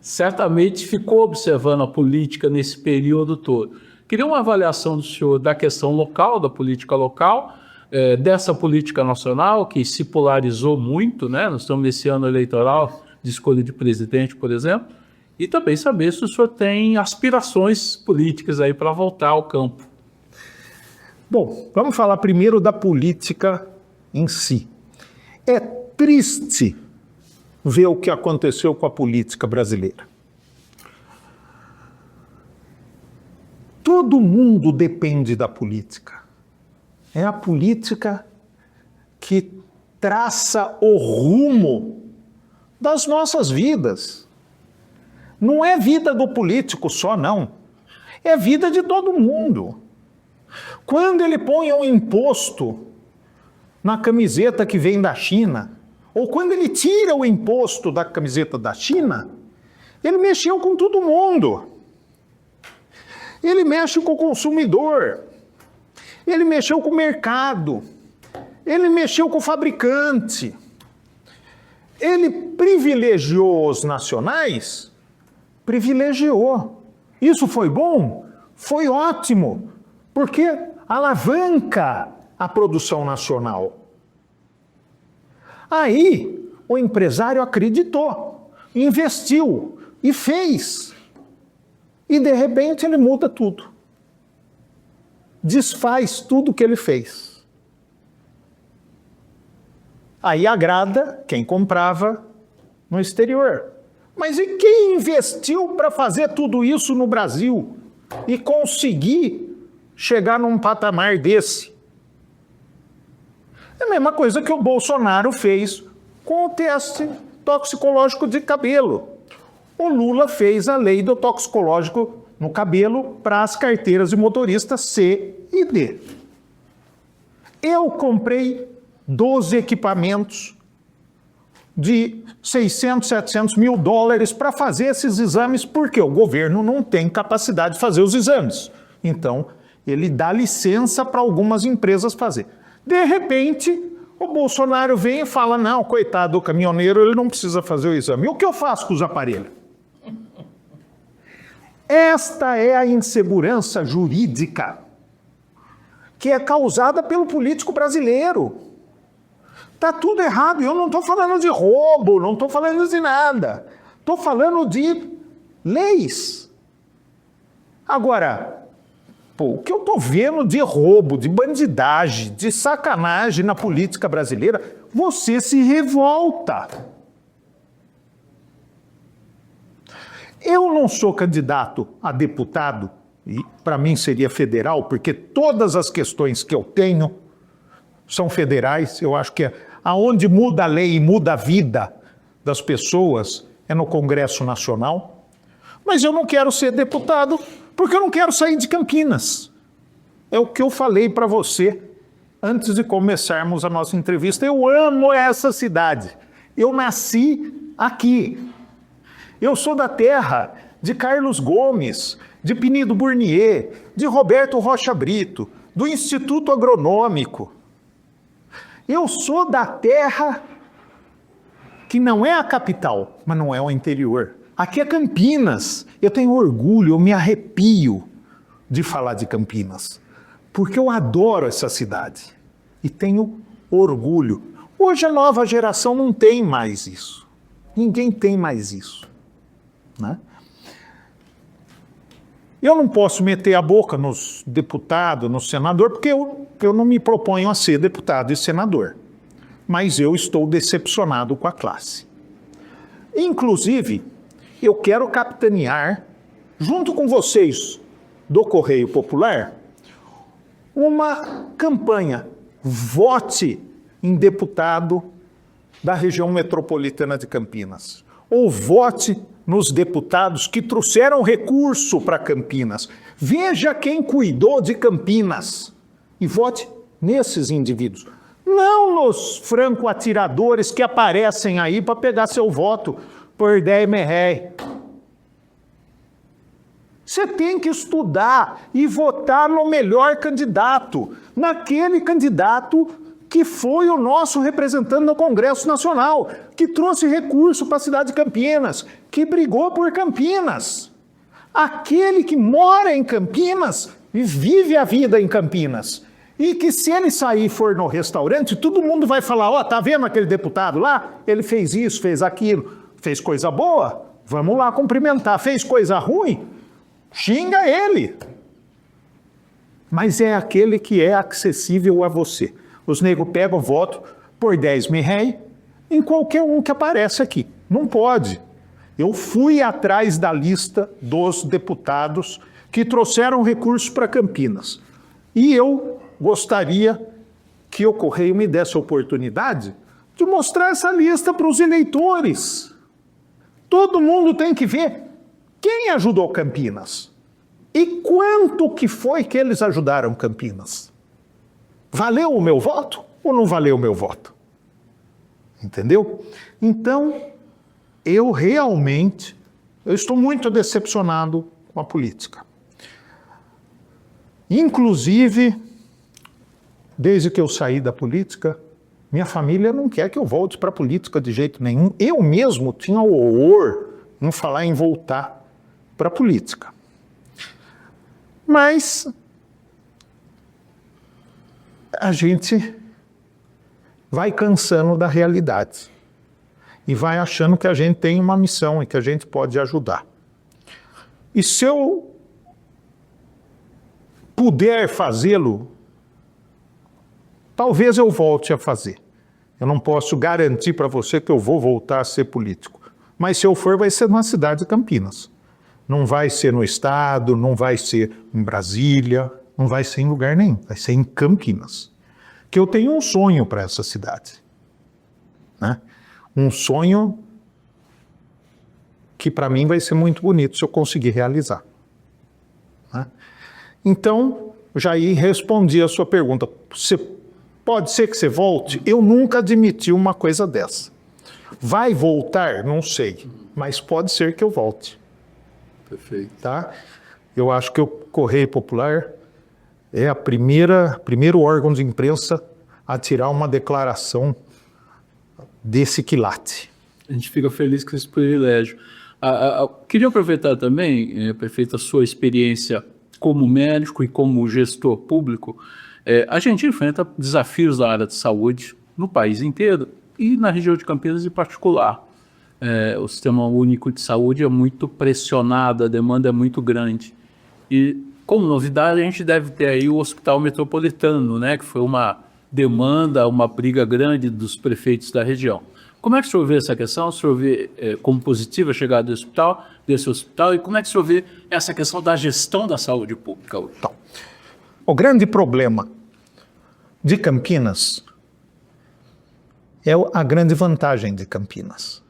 Certamente ficou observando a política nesse período todo. Queria uma avaliação do senhor da questão local, da política local, dessa política nacional, que se polarizou muito, né? Nós estamos nesse ano eleitoral de escolha de presidente, por exemplo, e também saber se o senhor tem aspirações políticas aí para voltar ao campo. Bom, vamos falar primeiro da política em si. É triste ver o que aconteceu com a política brasileira. Todo mundo depende da política. É a política que traça o rumo das nossas vidas. Não é vida do político só, não. É vida de todo mundo. Quando ele põe um imposto na camiseta que vem da China, ou quando ele tira o imposto da camiseta da China, ele mexeu com todo mundo. Ele mexe com o consumidor, ele mexeu com o mercado, ele mexeu com o fabricante. Ele privilegiou os nacionais? Privilegiou. Isso foi bom? Foi ótimo, porque alavanca a produção nacional. Aí o empresário acreditou, investiu e fez. E de repente ele muda tudo. Desfaz tudo que ele fez. Aí agrada quem comprava no exterior. Mas e quem investiu para fazer tudo isso no Brasil e conseguir chegar num patamar desse? É a mesma coisa que o Bolsonaro fez com o teste toxicológico de cabelo. O Lula fez a lei do toxicológico no cabelo para as carteiras de motorista C e D. Eu comprei 12 equipamentos de 600, 700 mil dólares para fazer esses exames, porque o governo não tem capacidade de fazer os exames. Então, ele dá licença para algumas empresas fazer. De repente, o Bolsonaro vem e fala, não, coitado do caminhoneiro, ele não precisa fazer o exame. E o que eu faço com os aparelhos? Esta é a insegurança jurídica que é causada pelo político brasileiro. Está tudo errado. Eu não estou falando de roubo, não estou falando de nada. Estou falando de leis. Agora, o que eu estou vendo de roubo, de bandidagem, de sacanagem na política brasileira, você se revolta. Eu não sou candidato a deputado, e para mim seria federal, porque todas as questões que eu tenho são federais. Eu acho que aonde muda a lei e muda a vida das pessoas é no Congresso Nacional. Mas eu não quero ser deputado porque eu não quero sair de Campinas. É o que eu falei para você antes de começarmos a nossa entrevista. Eu amo essa cidade. Eu nasci aqui. Eu sou da terra de Carlos Gomes, de Pinido Burnier, de Roberto Rocha Brito, do Instituto Agronômico. Eu sou da terra que não é a capital, mas não é o interior. Aqui é Campinas. Eu tenho orgulho, eu me arrepio de falar de Campinas, porque eu adoro essa cidade e tenho orgulho. Hoje a nova geração não tem mais isso. Ninguém tem mais isso, né? Eu não posso meter a boca nos deputados, no senador, porque eu não me proponho a ser deputado e senador. Mas eu estou decepcionado com a classe. Inclusive, eu quero capitanear, junto com vocês do Correio Popular, uma campanha. Vote em deputado da região metropolitana de Campinas. Ou vote nos deputados que trouxeram recurso para Campinas. Veja quem cuidou de Campinas e vote nesses indivíduos. Não nos franco-atiradores que aparecem aí para pegar seu voto por 10 merréis. Você tem que estudar e votar no melhor candidato, naquele candidato que foi o nosso representante no Congresso Nacional, que trouxe recurso para a cidade de Campinas, que brigou por Campinas. Aquele que mora em Campinas e vive a vida em Campinas. E que se ele sair e for no restaurante, todo mundo vai falar, ó, tá vendo aquele deputado lá? Ele fez isso, fez aquilo, fez coisa boa? Vamos lá cumprimentar. Fez coisa ruim? Xinga ele. Mas é aquele que é acessível a você. Os negros pegam voto por 10 merréis em qualquer um que aparece aqui. Não pode. Eu fui atrás da lista dos deputados que trouxeram recursos para Campinas. E eu gostaria que o Correio me desse a oportunidade de mostrar essa lista para os eleitores. Todo mundo tem que ver quem ajudou Campinas e quanto que foi que eles ajudaram Campinas. Valeu o meu voto ou não valeu o meu voto? Entendeu? Então, eu estou muito decepcionado com a política. Inclusive, desde que eu saí da política, minha família não quer que eu volte para a política de jeito nenhum. Eu mesmo tinha horror em falar em voltar para a política. Mas a gente vai cansando da realidade e vai achando que a gente tem uma missão e que a gente pode ajudar. E se eu puder fazê-lo, talvez eu volte a fazer. Eu não posso garantir para você que eu vou voltar a ser político. Mas se eu for, vai ser na cidade de Campinas. Não vai ser no estado, não vai ser em Brasília, não vai ser em lugar nenhum. Vai ser em Campinas. Que eu tenho um sonho para essa cidade. Né? Um sonho que para mim vai ser muito bonito se eu conseguir realizar. Né? Então, Jair, respondi a sua pergunta. Pode ser que você volte? Eu nunca admiti uma coisa dessa. Vai voltar? Não sei. Mas pode ser que eu volte. Perfeito. Tá? Eu acho que o Correio Popular é primeiro órgão de imprensa a tirar uma declaração desse quilate. A gente fica feliz com esse privilégio. Queria aproveitar também, prefeito, a sua experiência como médico e como gestor público. A gente enfrenta desafios na área de saúde no país inteiro e na região de Campinas em particular. O Sistema Único de Saúde é muito pressionado, a demanda é muito grande. E, como novidade, a gente deve ter aí o Hospital Metropolitano, né, que foi uma demanda, uma briga grande dos prefeitos da região. Como é que o senhor vê essa questão? O senhor vê como positiva a chegada desse hospital, e como é que o senhor vê essa questão da gestão da saúde pública hoje? Então, o grande problema de Campinas é a grande vantagem de Campinas.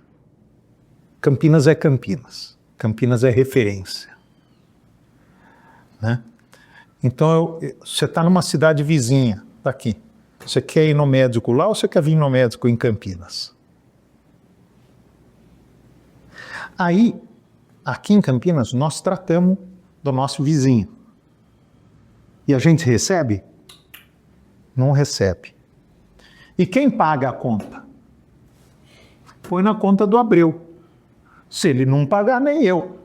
Campinas é Campinas. Campinas é referência. Né? Então, você está numa cidade vizinha daqui. Você quer ir no médico lá ou você quer vir no médico em Campinas? Aí, aqui em Campinas, nós tratamos do nosso vizinho. E a gente recebe? Não recebe. E quem paga a conta? Põe na conta do Abreu. Se ele não pagar, nem eu.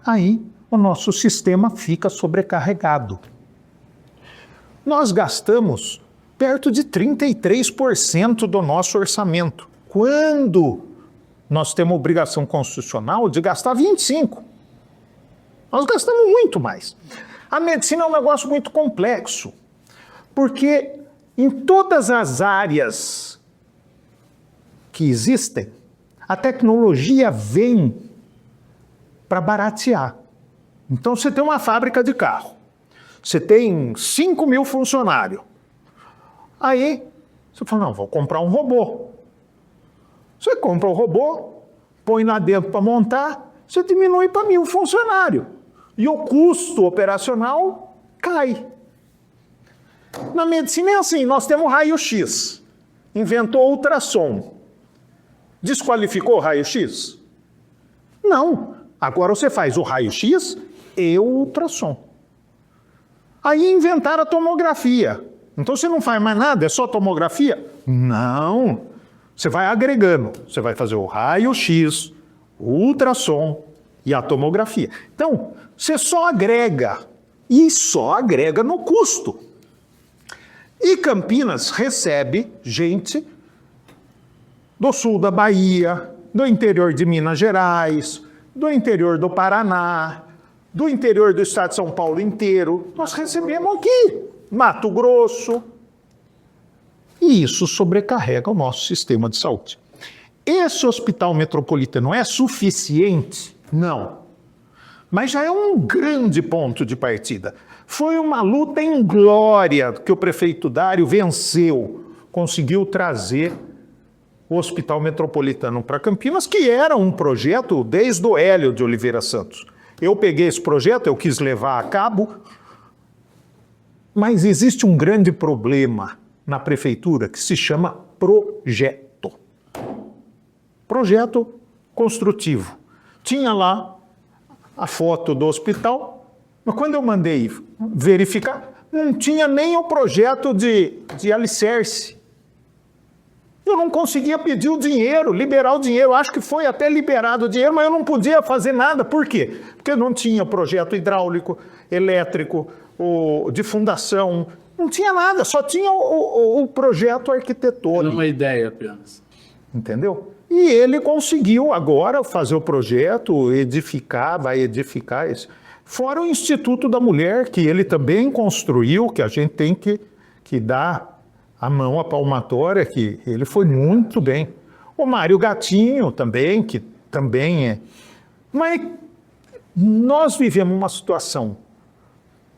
Aí o nosso sistema fica sobrecarregado. Nós gastamos perto de 33% do nosso orçamento, quando nós temos obrigação constitucional de gastar 25%. Nós gastamos muito mais. A medicina é um negócio muito complexo, porque em todas as áreas que existem, a tecnologia vem para baratear. Então você tem uma fábrica de carro, você tem 5.000 funcionários. Aí você fala, não, vou comprar um robô. Você compra o robô, põe lá dentro para montar, você diminui para 1.000 funcionários. E o custo operacional cai. Na medicina é assim, nós temos raio-x, inventou ultrassom. Desqualificou o raio-x? Não. Agora você faz o raio-x e o ultrassom. Aí inventaram a tomografia. Então você não faz mais nada, é só tomografia? Não. Você vai agregando. Você vai fazer o raio-x, o ultrassom e a tomografia. Então, você só agrega. E só agrega no custo. E Campinas recebe gente do sul da Bahia, do interior de Minas Gerais, do interior do Paraná, do interior do estado de São Paulo inteiro. Nós recebemos aqui, Mato Grosso. E isso sobrecarrega o nosso sistema de saúde. Esse hospital metropolitano é suficiente? Não. Mas já é um grande ponto de partida. Foi uma luta em glória que o prefeito Dário venceu, conseguiu trazer o Hospital Metropolitano para Campinas, que era um projeto desde o Hélio de Oliveira Santos. Eu peguei esse projeto, eu quis levar a cabo, mas existe um grande problema na prefeitura que se chama projeto. Projeto construtivo. Tinha lá a foto do hospital, mas quando eu mandei verificar, não tinha nem o projeto de alicerce. Eu não conseguia pedir o dinheiro, liberar o dinheiro. Acho que foi até liberado o dinheiro, mas eu não podia fazer nada. Por quê? Porque não tinha projeto hidráulico, elétrico, de fundação, não tinha nada, só tinha o projeto arquitetônico. Era uma ideia apenas. Entendeu? E ele conseguiu agora fazer o projeto, vai edificar isso. Fora o Instituto da Mulher, que ele também construiu, que a gente tem que dar a mão à palmatória, que ele foi muito bem. O Mário Gatinho também, que também é. Mas nós vivemos uma situação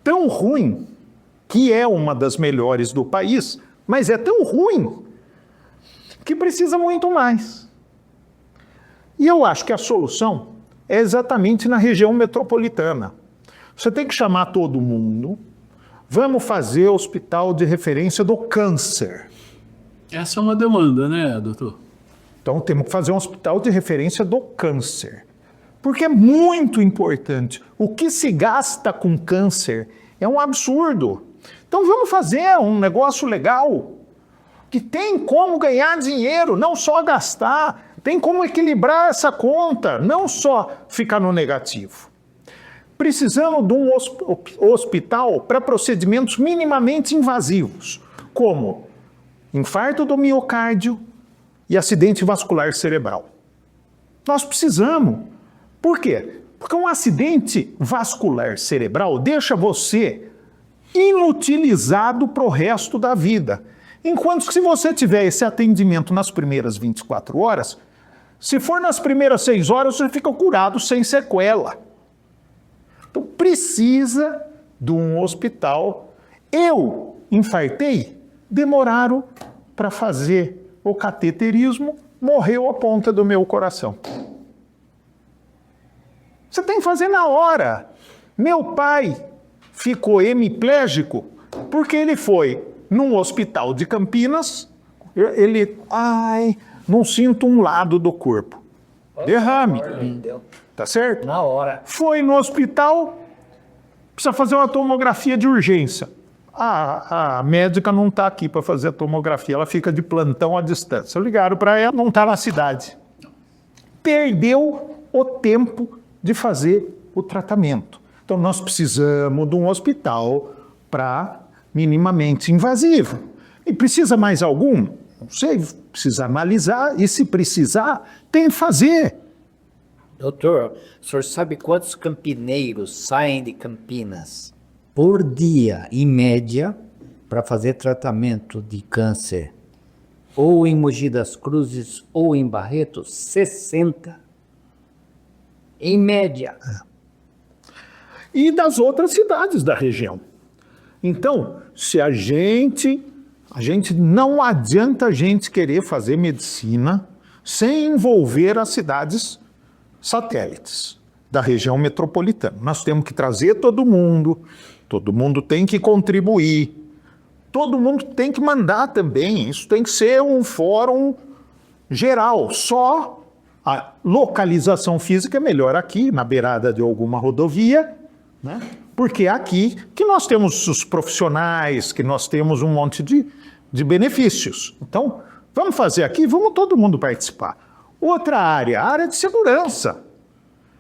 tão ruim, que é uma das melhores do país, mas é tão ruim que precisa muito mais. E eu acho que a solução é exatamente na região metropolitana. Você tem que chamar todo mundo, vamos fazer hospital de referência do câncer. Essa é uma demanda, né, doutor? Então temos que fazer um hospital de referência do câncer. Porque é muito importante. O que se gasta com câncer é um absurdo. Então vamos fazer um negócio legal, que tem como ganhar dinheiro, não só gastar, tem como equilibrar essa conta, não só ficar no negativo. Precisamos de um hospital para procedimentos minimamente invasivos, como infarto do miocárdio e acidente vascular cerebral. Nós precisamos. Por quê? Porque um acidente vascular cerebral deixa você inutilizado para o resto da vida. Enquanto que se você tiver esse atendimento nas primeiras 24 horas, se for nas primeiras 6 horas, você fica curado sem sequela. Então precisa de um hospital. Eu infartei, demoraram para fazer o cateterismo, morreu a ponta do meu coração. Você tem que fazer na hora. Meu pai ficou hemiplégico porque ele foi num hospital de Campinas, não sinto um lado do corpo. Derrame. Tá certo? Na hora. Foi no hospital, precisa fazer uma tomografia de urgência. A médica não está aqui para fazer a tomografia, ela fica de plantão à distância. Ligaram para ela, não está na cidade. Perdeu o tempo de fazer o tratamento. Então nós precisamos de um hospital para minimamente invasivo. E precisa mais algum? Não sei, precisa analisar e se precisar, tem que fazer. Doutor, o senhor sabe quantos campineiros saem de Campinas por dia, em média, para fazer tratamento de câncer? Ou em Mogi das Cruzes, ou em Barretos? 60. Em média. E das outras cidades da região. Então, se a gente não adianta a gente querer fazer medicina sem envolver as cidades satélites da região metropolitana. Nós temos que trazer todo mundo tem que contribuir, todo mundo tem que mandar também, isso tem que ser um fórum geral, só a localização física é melhor aqui, na beirada de alguma rodovia, né? Porque é aqui que nós temos os profissionais, que nós temos um monte de benefícios. Então, vamos fazer aqui, vamos todo mundo participar. Outra área, a área de segurança.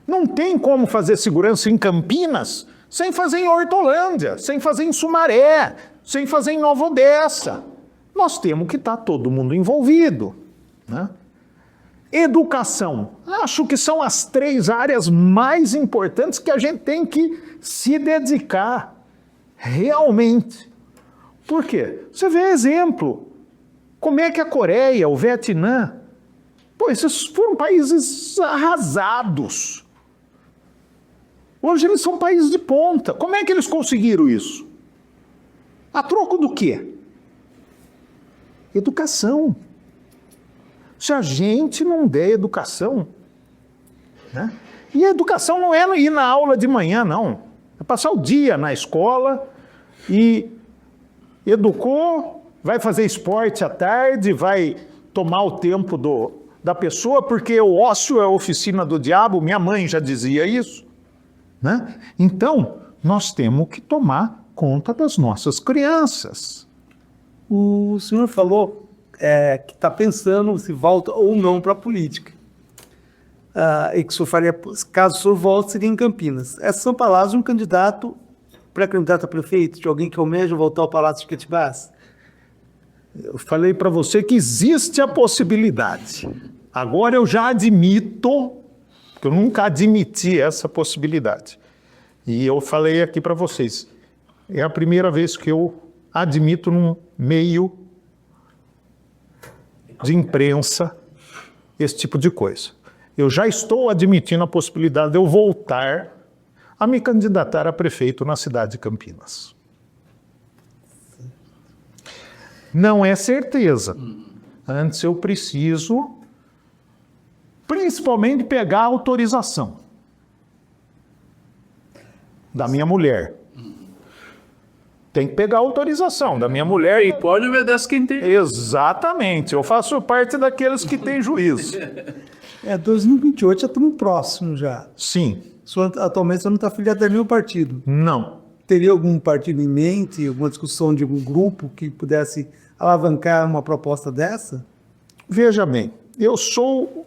Não tem como fazer segurança em Campinas sem fazer em Hortolândia, sem fazer em Sumaré, sem fazer em Nova Odessa. Nós temos que estar todo mundo envolvido, né? Educação. Acho que são as 3 áreas mais importantes que a gente tem que se dedicar realmente. Por quê? Você vê exemplo. Como é que a Coreia, o Vietnã, esses foram países arrasados. Hoje eles são países de ponta. Como é que eles conseguiram isso? A troco do quê? Educação. Se a gente não der educação, né? E a educação não é ir na aula de manhã, não. É passar o dia na escola e educou, vai fazer esporte à tarde, vai tomar o tempo da pessoa, porque o ócio é a oficina do diabo, minha mãe já dizia isso. Né? Então, nós temos que tomar conta das nossas crianças. O senhor falou que está pensando se volta ou não para a política. E que o senhor faria, caso o senhor volte, seria em Campinas. Essas são palavras de um candidato, pré-candidato a prefeito, de alguém que almeja voltar ao Palácio de Quetibás? Eu falei para você que existe a possibilidade. Agora eu já admito, porque eu nunca admiti essa possibilidade. E eu falei aqui para vocês, é a primeira vez que eu admito num meio de imprensa esse tipo de coisa. Eu já estou admitindo a possibilidade de eu voltar a me candidatar a prefeito na cidade de Campinas. Não é certeza. Antes eu preciso, principalmente, pegar a autorização da minha mulher. Tem que pegar a autorização da minha mulher. E pode obedecer quem tem. Exatamente. Eu faço parte daqueles que têm juízo. 2028 já estamos próximos já. Sim. Atualmente você não está afiliado a nenhum partido. Não. Teria algum partido em mente, alguma discussão de algum grupo que pudesse alavancar uma proposta dessa? Veja bem, eu sou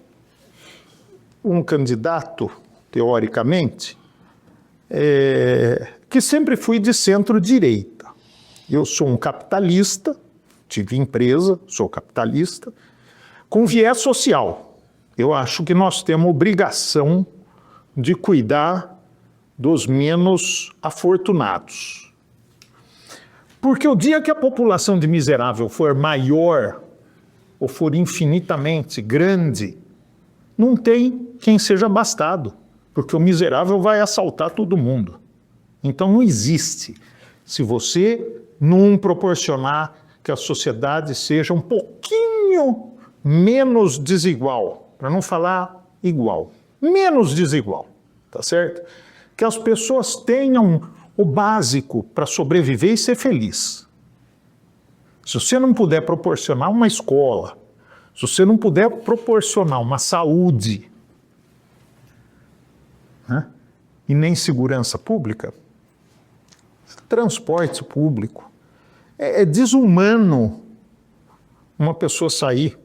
um candidato, teoricamente, que sempre fui de centro-direita. Eu sou um capitalista, tive empresa, sou capitalista, com viés social. Eu acho que nós temos obrigação de cuidar dos menos afortunados. Porque o dia que a população de miserável for maior ou for infinitamente grande, não tem quem seja abastado, porque o miserável vai assaltar todo mundo. Então não existe. Se você não proporcionar que a sociedade seja um pouquinho menos desigual, para não falar igual, menos desigual, tá certo? Que as pessoas tenham o básico para sobreviver e ser feliz. Se você não puder proporcionar uma escola, se você não puder proporcionar uma saúde, né? E nem segurança pública. Transporte público. É desumano uma pessoa sair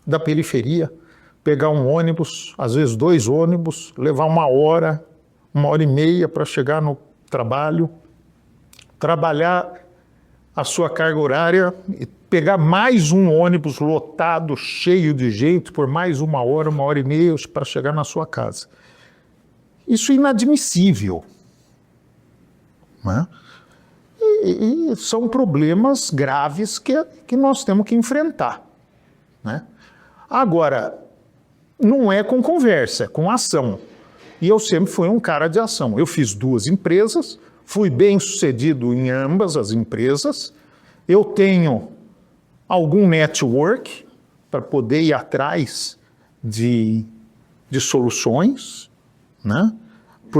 da periferia, pegar um ônibus, às vezes 2 ônibus, levar 1h e meia para chegar no trabalho, trabalhar a sua carga horária e pegar mais um ônibus lotado, cheio de gente, por mais 1h, 1h30 para chegar na sua casa. Isso é inadmissível. Né? E são problemas graves que nós temos que enfrentar. Né? Agora, não é com conversa, é com ação. E eu sempre fui um cara de ação. Eu fiz 2 empresas, fui bem sucedido em ambas as empresas. Eu tenho algum network para poder ir atrás de soluções. Né?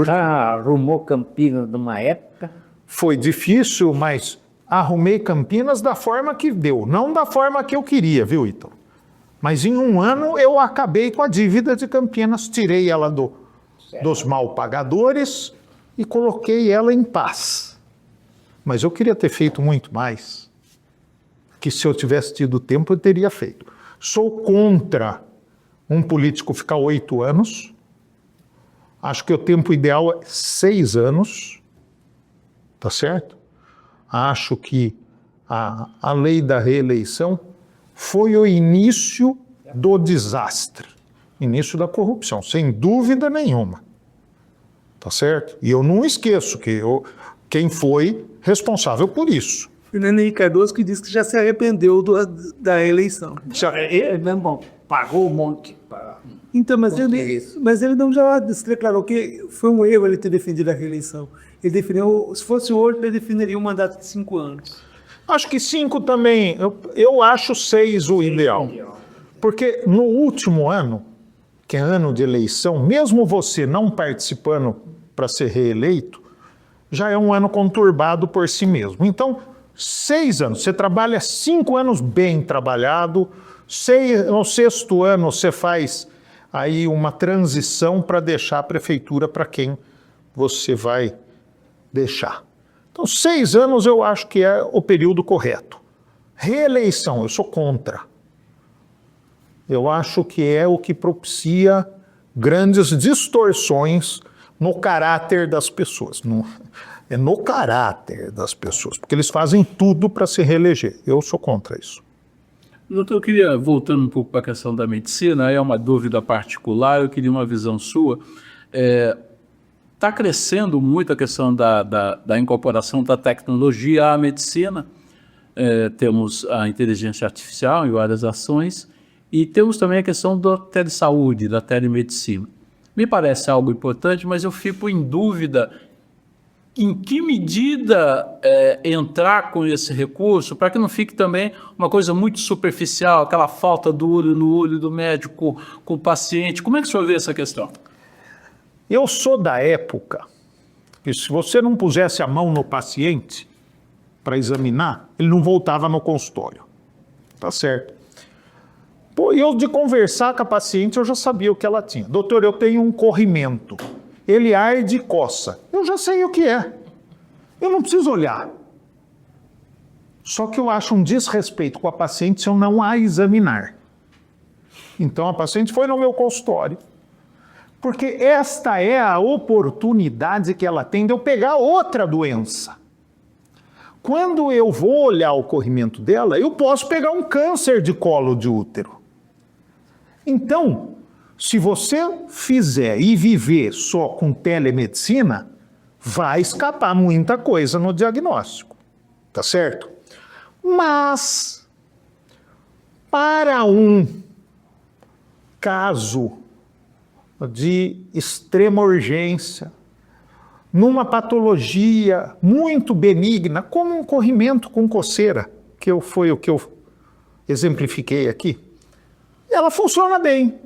Já arrumou Campinas numa época? Foi difícil, mas arrumei Campinas da forma que deu, não da forma que eu queria, viu, Ítalo? Mas em 1 ano eu acabei com a dívida de Campinas, tirei ela dos mal pagadores e coloquei ela em paz. Mas eu queria ter feito muito mais, que se eu tivesse tido tempo eu teria feito. Sou contra um político ficar 8 anos, acho que o tempo ideal é 6 anos, tá certo? Acho que a lei da reeleição foi o início do desastre, início da corrupção, sem dúvida nenhuma. Tá certo? E eu não esqueço quem foi responsável por isso. Fernando Henrique Cardoso que disse que já se arrependeu da eleição. Ele mesmo pagou um monte. Então, mas ele não já declarou que foi um erro ele ter defendido a reeleição. Ele definiu, se fosse hoje, ele definiria um mandato de 5 anos. Acho que 5 também, eu acho 6 o ideal. Porque no último ano, que é ano de eleição, mesmo você não participando para ser reeleito, já é um ano conturbado por si mesmo. Então, 6 anos, você trabalha 5 anos bem trabalhado, no 6º ano você faz aí uma transição para deixar a prefeitura para quem você vai deixar. Então, 6 anos eu acho que é o período correto. Reeleição, eu sou contra. Eu acho que é o que propicia grandes distorções no caráter das pessoas. É no caráter das pessoas, porque eles fazem tudo para se reeleger. Eu sou contra isso. Doutor, eu queria, voltando um pouco para a questão da medicina, é uma dúvida particular, eu queria uma visão sua. Está crescendo muito a questão da incorporação da tecnologia à medicina. Temos a inteligência artificial em várias ações e temos também a questão da telesaúde, da telemedicina. Me parece algo importante, mas eu fico em dúvida em que medida entrar com esse recurso para que não fique também uma coisa muito superficial, aquela falta do olho no olho do médico com o paciente. Como é que o senhor vê essa questão? Eu sou da época que se você não pusesse a mão no paciente para examinar, ele não voltava no consultório. Tá certo. Pô, eu de conversar com a paciente, eu já sabia o que ela tinha. Doutor, eu tenho um corrimento. Ele arde e coça. Eu já sei o que é. Eu não preciso olhar. Só que eu acho um desrespeito com a paciente se eu não a examinar. Então a paciente foi no meu consultório. Porque esta é a oportunidade que ela tem de eu pegar outra doença. Quando eu vou olhar o corrimento dela, eu posso pegar um câncer de colo de útero. Então, se você fizer e viver só com telemedicina, vai escapar muita coisa no diagnóstico, tá certo? Mas, para um caso de extrema urgência, numa patologia muito benigna, como um corrimento com coceira, foi o que eu exemplifiquei aqui, ela funciona bem.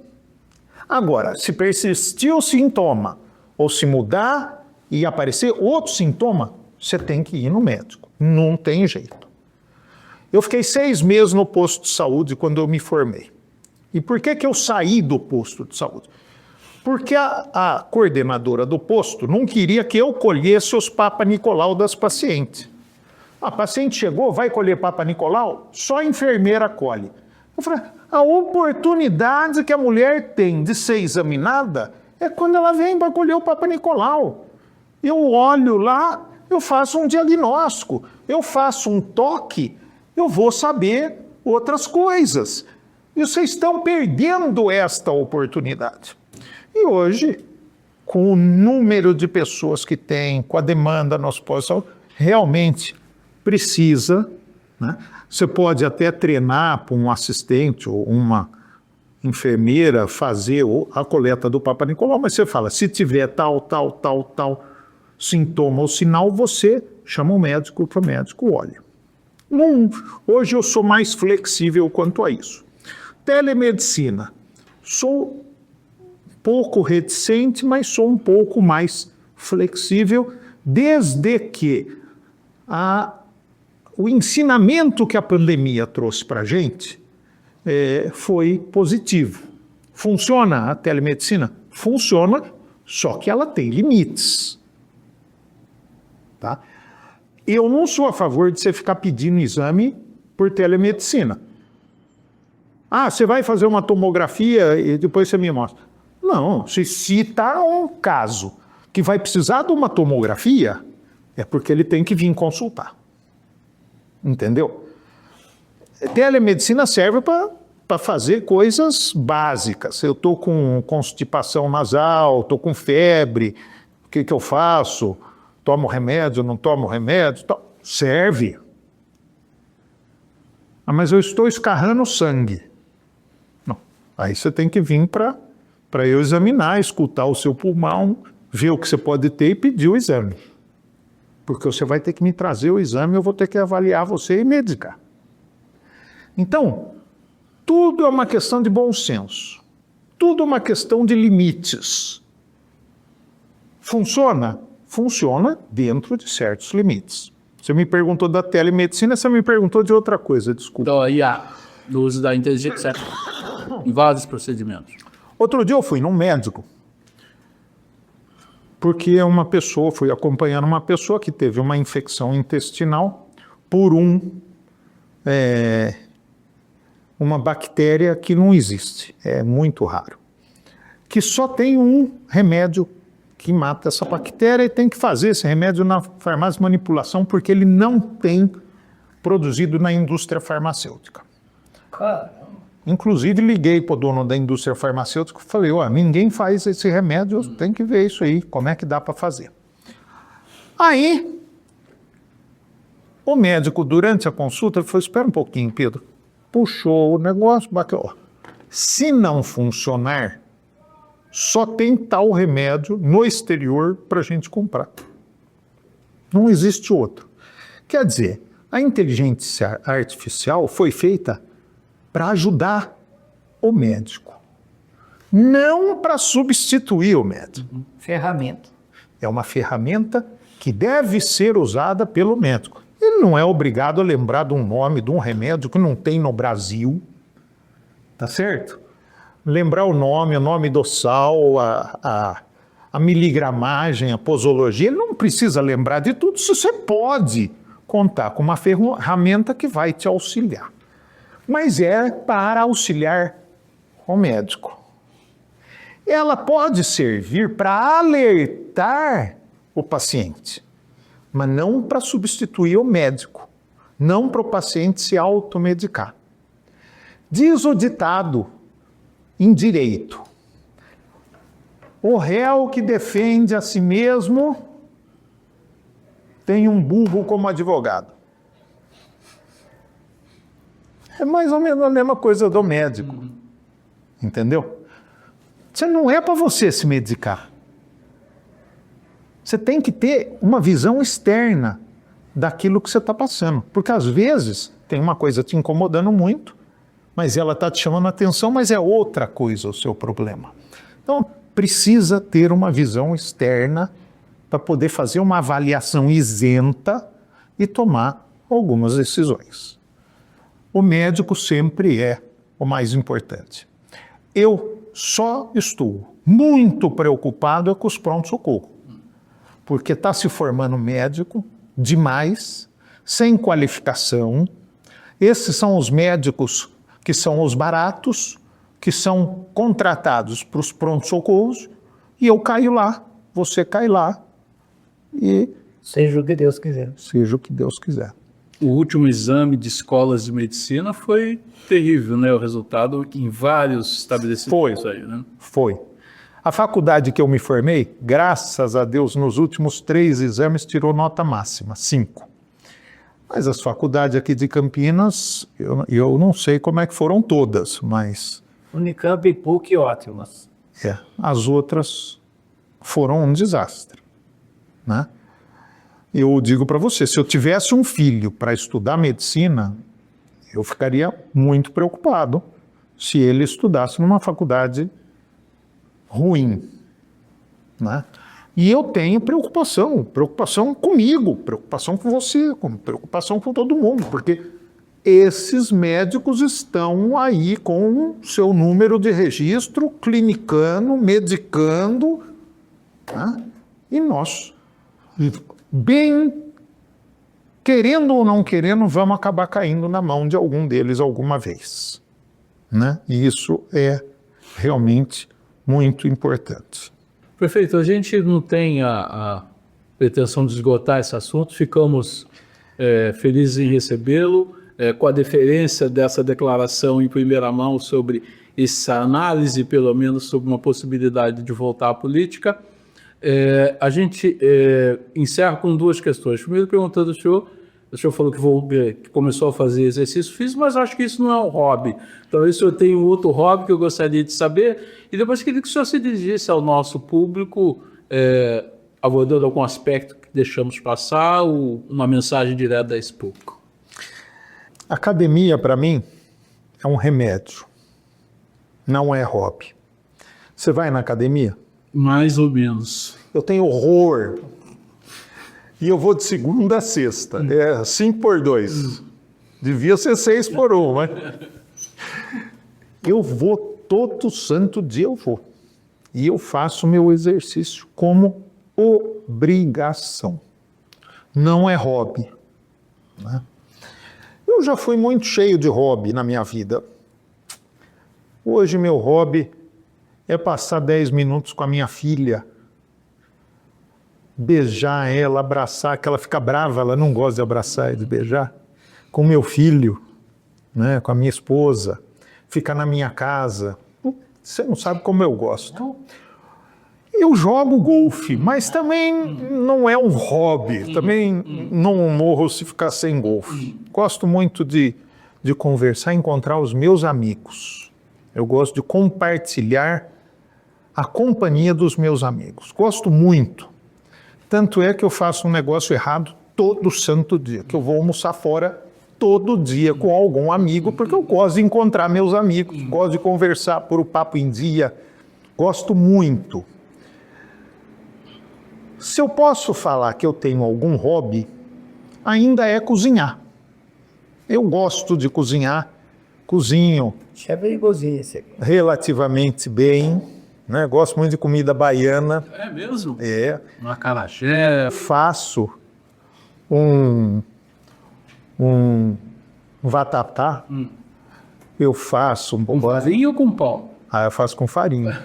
Agora, se persistir o sintoma, ou se mudar e aparecer outro sintoma, você tem que ir no médico. Não tem jeito. Eu fiquei 6 meses no posto de saúde quando eu me formei. E por que eu saí do posto de saúde? Porque a coordenadora do posto não queria que eu colhesse os Papa Nicolau das pacientes. A paciente chegou, vai colher Papa Nicolau, só a enfermeira colhe. Eu falei, a oportunidade que a mulher tem de ser examinada é quando ela vem para colher o Papa Nicolau. Eu olho lá, eu faço um diagnóstico, eu faço um toque, eu vou saber outras coisas. E vocês estão perdendo esta oportunidade. E hoje, com o número de pessoas que tem, com a demanda no hospital, realmente precisa, né? Você pode até treinar para um assistente ou uma enfermeira fazer a coleta do Papa Nicolau, mas você fala, se tiver tal sintoma ou sinal, você chama o médico para o médico olha. Hoje eu sou mais flexível quanto a isso. Telemedicina. Sou pouco reticente, mas sou um pouco mais flexível, desde que o ensinamento que a pandemia trouxe para a gente foi positivo. Funciona a telemedicina? Funciona, só que ela tem limites. Tá? Eu não sou a favor de você ficar pedindo exame por telemedicina. Ah, você vai fazer uma tomografia e depois você me mostra. Não, se está um caso que vai precisar de uma tomografia, é porque ele tem que vir consultar. Entendeu? Telemedicina serve para fazer coisas básicas. Eu estou com constipação nasal, estou com febre, o que eu faço? Tomo remédio, não tomo remédio? Serve. Ah, mas eu estou escarrando sangue. Não. Aí você tem que vir para eu examinar, escutar o seu pulmão, ver o que você pode ter e pedir o exame. Porque você vai ter que me trazer o exame, eu vou ter que avaliar você e medicar. Então, tudo é uma questão de bom senso. Tudo é uma questão de limites. Funciona? Funciona dentro de certos limites. Você me perguntou da telemedicina, você me perguntou de outra coisa, desculpa. Da IA, do uso da inteligência em vários procedimentos. Outro dia eu fui num médico, porque fui acompanhando uma pessoa que teve uma infecção intestinal por uma bactéria que não existe, é muito raro, que só tem um remédio que mata essa bactéria e tem que fazer esse remédio na farmácia de manipulação porque ele não tem produzido na indústria farmacêutica. Inclusive liguei para o dono da indústria farmacêutica e falei, ninguém faz esse remédio, tem que ver isso aí, como é que dá para fazer. Aí, o médico, durante a consulta, falou, espera um pouquinho, Pedro. Puxou o negócio, bateu. Se não funcionar, só tem tal remédio no exterior para a gente comprar. Não existe outro. Quer dizer, a inteligência artificial foi feita para ajudar o médico, não para substituir o médico. Ferramenta. É uma ferramenta que deve ser usada pelo médico. Ele não é obrigado a lembrar de um nome de um remédio que não tem no Brasil, tá certo? Lembrar o nome do sal, a miligramagem, a posologia, ele não precisa lembrar de tudo, isso você pode contar com uma ferramenta que vai te auxiliar. Mas é para auxiliar o médico. Ela pode servir para alertar o paciente, mas não para substituir o médico, não para o paciente se automedicar. Diz o ditado em direito: o réu que defende a si mesmo tem um burro como advogado. É mais ou menos a mesma coisa do médico. Entendeu? Você não é para você se medicar. Você tem que ter uma visão externa daquilo que você está passando. Porque às vezes tem uma coisa te incomodando muito, mas ela está te chamando a atenção, mas é outra coisa o seu problema. Então, precisa ter uma visão externa para poder fazer uma avaliação isenta e tomar algumas decisões. O médico sempre é o mais importante. Eu só estou muito preocupado é com os pronto-socorro, porque está se formando médico demais, sem qualificação. Esses são os médicos que são os baratos, que são contratados para os pronto-socorros, e eu caio lá, você cai lá, e Seja o que Deus quiser. seja o que Deus quiser. O último exame de escolas de medicina foi terrível, né? O resultado em vários estabelecimentos Foi. aí, né? Foi. A faculdade que eu me formei, graças a Deus, nos últimos 3 exames tirou nota máxima, 5. Mas as faculdades aqui de Campinas, eu não sei como é que foram todas, mas Unicamp e PUC ótimas. as outras foram um desastre, né? Eu digo para você, se eu tivesse um filho para estudar medicina, eu ficaria muito preocupado se ele estudasse numa faculdade ruim, né? E eu tenho preocupação comigo, preocupação com você, preocupação com todo mundo, porque esses médicos estão aí com o seu número de registro, clinicando, medicando, né? E nós, bem querendo ou não querendo, vamos acabar caindo na mão de algum deles alguma vez, né? E isso é realmente muito importante. Prefeito, a gente não tem a pretensão de esgotar esse assunto, ficamos felizes em recebê-lo, com a deferência dessa declaração em primeira mão sobre essa análise, pelo menos, sobre uma possibilidade de voltar à política. A gente encerra com 2 questões. Primeiro, perguntando ao senhor, o senhor falou que começou a fazer exercício físico, mas acho que isso não é um hobby. Talvez o senhor tenha um outro hobby que eu gostaria de saber. E depois queria que o senhor se dirigisse ao nosso público, abordando algum aspecto que deixamos passar, ou uma mensagem direta da Expuc. Academia, para mim, é um remédio, não é hobby. Você vai na academia? Mais ou menos. Eu tenho horror. E eu vou de segunda a sexta. É 5x2. Devia ser 6x1, mas... Eu vou todo santo dia, eu vou. E eu faço meu exercício como obrigação. Não é hobby, né? Eu já fui muito cheio de hobby na minha vida. Hoje meu hobby é passar 10 minutos com a minha filha, beijar ela, abraçar, que ela fica brava, ela não gosta de abraçar e de beijar. Com meu filho, né, com a minha esposa, ficar na minha casa. Você não sabe como eu gosto. Eu jogo golfe, mas também não é um hobby, também não morro se ficar sem golfe. Gosto muito de conversar, encontrar os meus amigos. Eu gosto de compartilhar a companhia dos meus amigos. Gosto muito. Tanto é que eu faço um negócio errado todo santo dia, que eu vou almoçar fora todo dia com algum amigo, porque eu gosto de encontrar meus amigos, gosto de conversar, pôr o papo em dia. Gosto muito. Se eu posso falar que eu tenho algum hobby, ainda é cozinhar. Eu gosto de cozinhar, cozinho Chefe de cozinha, esse aqui. relativamente bem, né? Gosto muito de comida baiana. É mesmo? Um acarajé. Faço um vatapá. Eu faço um Com farinha ou com pão? eu faço com farinha.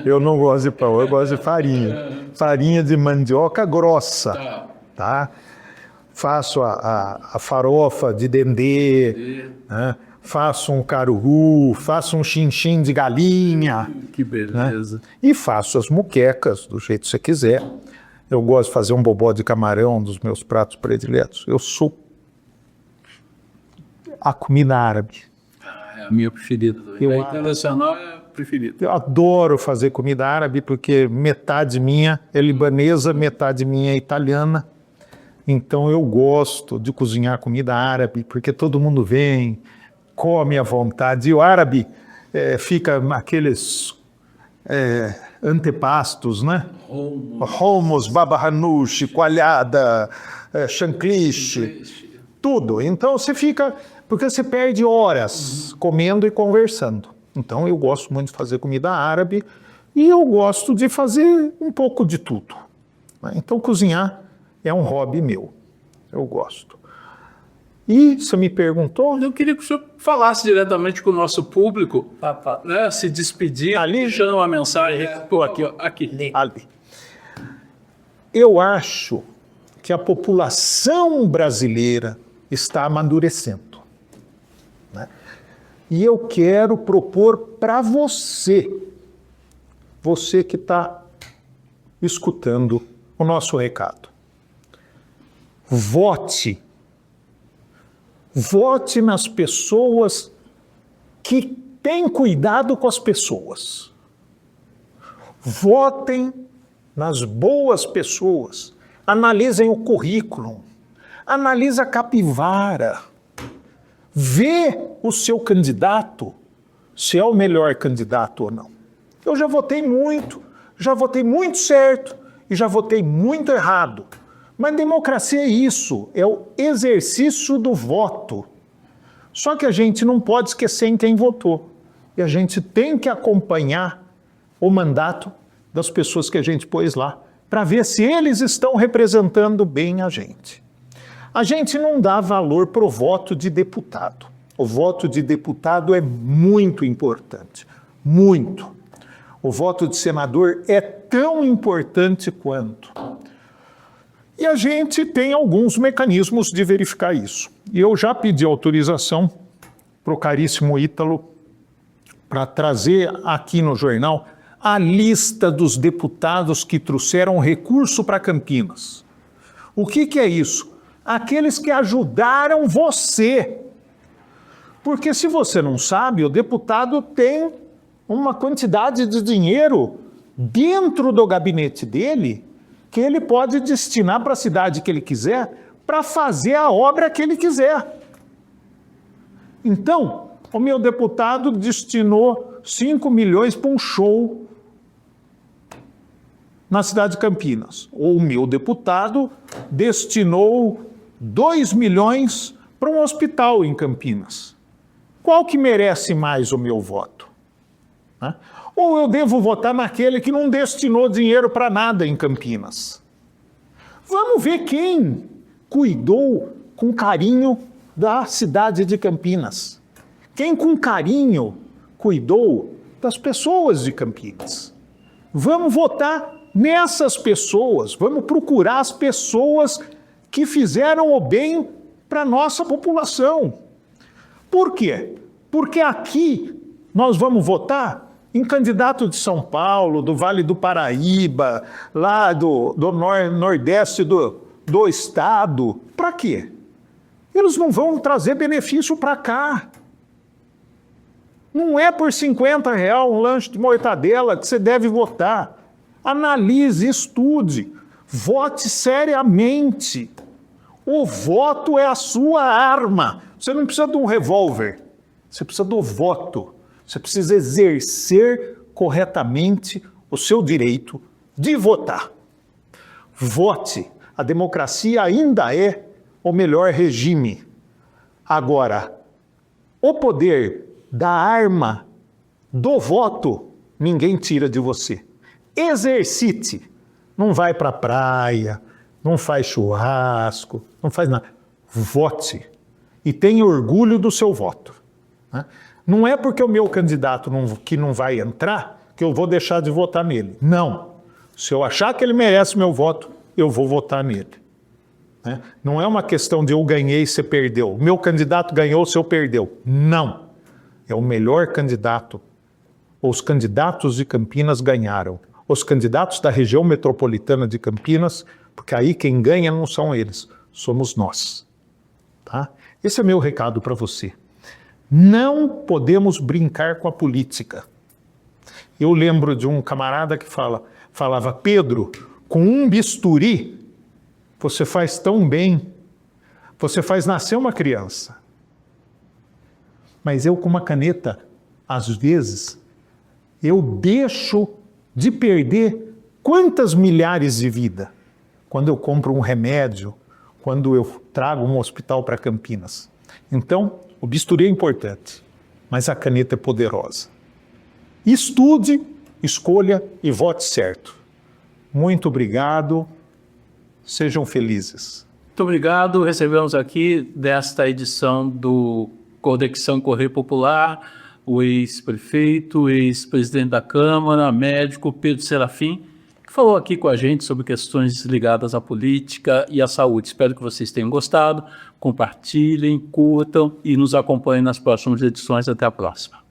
Eu não gosto de pão, eu gosto de farinha. Farinha de mandioca grossa, tá? Faço a farofa de dendê, né? Faço um caruru, faço um chinchim de galinha. Que beleza. Né? E faço as muquecas do jeito que você quiser. Eu gosto de fazer um bobó de camarão, um dos meus pratos prediletos. Eu sou a comida árabe. É a minha preferida também. Eu A internacional é a preferida. Eu adoro fazer comida árabe porque metade minha é libanesa, metade minha é italiana. Então eu gosto de cozinhar comida árabe porque todo mundo vem, come à vontade. E o árabe fica aqueles antepastos, né? Hummus, baba ganoush, coalhada, chancliche, tudo. Então você fica... Porque você perde horas comendo e conversando. Então eu gosto muito de fazer comida árabe, E eu gosto de fazer um pouco de tudo, né? Então cozinhar é um hobby meu, eu gosto. E você me perguntou? Eu queria que o senhor falasse diretamente com o nosso público, né, se despedir, Ali? deixando uma mensagem. Pô, aqui, ó, aqui. Ali. Eu acho que a população brasileira está amadurecendo, né? E eu quero propor para você, você que está escutando o nosso recado. Vote. Vote nas pessoas que têm cuidado com as pessoas. Votem nas boas pessoas. Analisem o currículo. Analisa a capivara. Vê o seu candidato, se é o melhor candidato ou não. Eu já votei muito certo e já votei muito errado. Mas democracia é isso, é o exercício do voto. Só que a gente não pode esquecer em quem votou. E a gente tem que acompanhar o mandato das pessoas que a gente pôs lá, para ver se eles estão representando bem a gente. A gente não dá valor para o voto de deputado. O voto de deputado é muito importante, muito. O voto de senador é tão importante quanto. E a gente tem alguns mecanismos de verificar isso. E eu já pedi autorização para o caríssimo Ítalo para trazer aqui no jornal a lista dos deputados que trouxeram recurso para Campinas. O que é isso? Aqueles que ajudaram você. Porque se você não sabe, o deputado tem uma quantidade de dinheiro dentro do gabinete dele que ele pode destinar para a cidade que ele quiser, para fazer a obra que ele quiser. Então, o meu deputado destinou 5 milhões para um show na cidade de Campinas. Ou o meu deputado destinou 2 milhões para um hospital em Campinas. Qual que merece mais o meu voto? Né? Ou eu devo votar naquele que não destinou dinheiro para nada em Campinas? Vamos ver quem cuidou com carinho da cidade de Campinas. Quem com carinho cuidou das pessoas de Campinas. Vamos votar nessas pessoas, vamos procurar as pessoas que fizeram o bem para a nossa população. Por quê? Porque aqui nós vamos votar em candidato de São Paulo, do Vale do Paraíba, lá do Nordeste do estado. Para quê? Eles não vão trazer benefício para cá. Não é por R$50 um lanche de mortadela que você deve votar. Analise, estude, vote seriamente. O voto é a sua arma. Você não precisa de um revólver, você precisa do voto. Você precisa exercer corretamente o seu direito de votar. Vote. A democracia ainda é o melhor regime. Agora, o poder da arma do voto, ninguém tira de você. Exercite. Não vai para a praia, não faz churrasco, não faz nada. Vote. E tenha orgulho do seu voto. Né? Não é porque o meu candidato que não vai entrar que eu vou deixar de votar nele. Não. Se eu achar que ele merece meu voto, eu vou votar nele. Né? Não é uma questão de eu ganhei e você perdeu. O meu candidato ganhou, você perdeu. Não. É o melhor candidato. Os candidatos de Campinas ganharam. Os candidatos da região metropolitana de Campinas, porque aí quem ganha não são eles, somos nós. Tá? Esse é meu recado para você. Não podemos brincar com a política. Eu lembro de um camarada que falava, Pedro, com um bisturi, você faz tão bem, você faz nascer uma criança. Mas eu com uma caneta, às vezes, eu deixo de perder quantas milhares de vidas quando eu compro um remédio, quando eu trago um hospital para Campinas. Então, o bisturi é importante, mas a caneta é poderosa. Estude escolha e vote certo. Muito obrigado, sejam felizes. Muito obrigado. Recebemos aqui desta edição do Conexão Correio Popular o ex-prefeito, ex-presidente da Câmara, médico Pedro Serafim, que falou aqui com a gente sobre questões ligadas à política e à saúde. Espero que vocês tenham gostado. Compartilhem, curtam e nos acompanhem nas próximas edições. Até a próxima.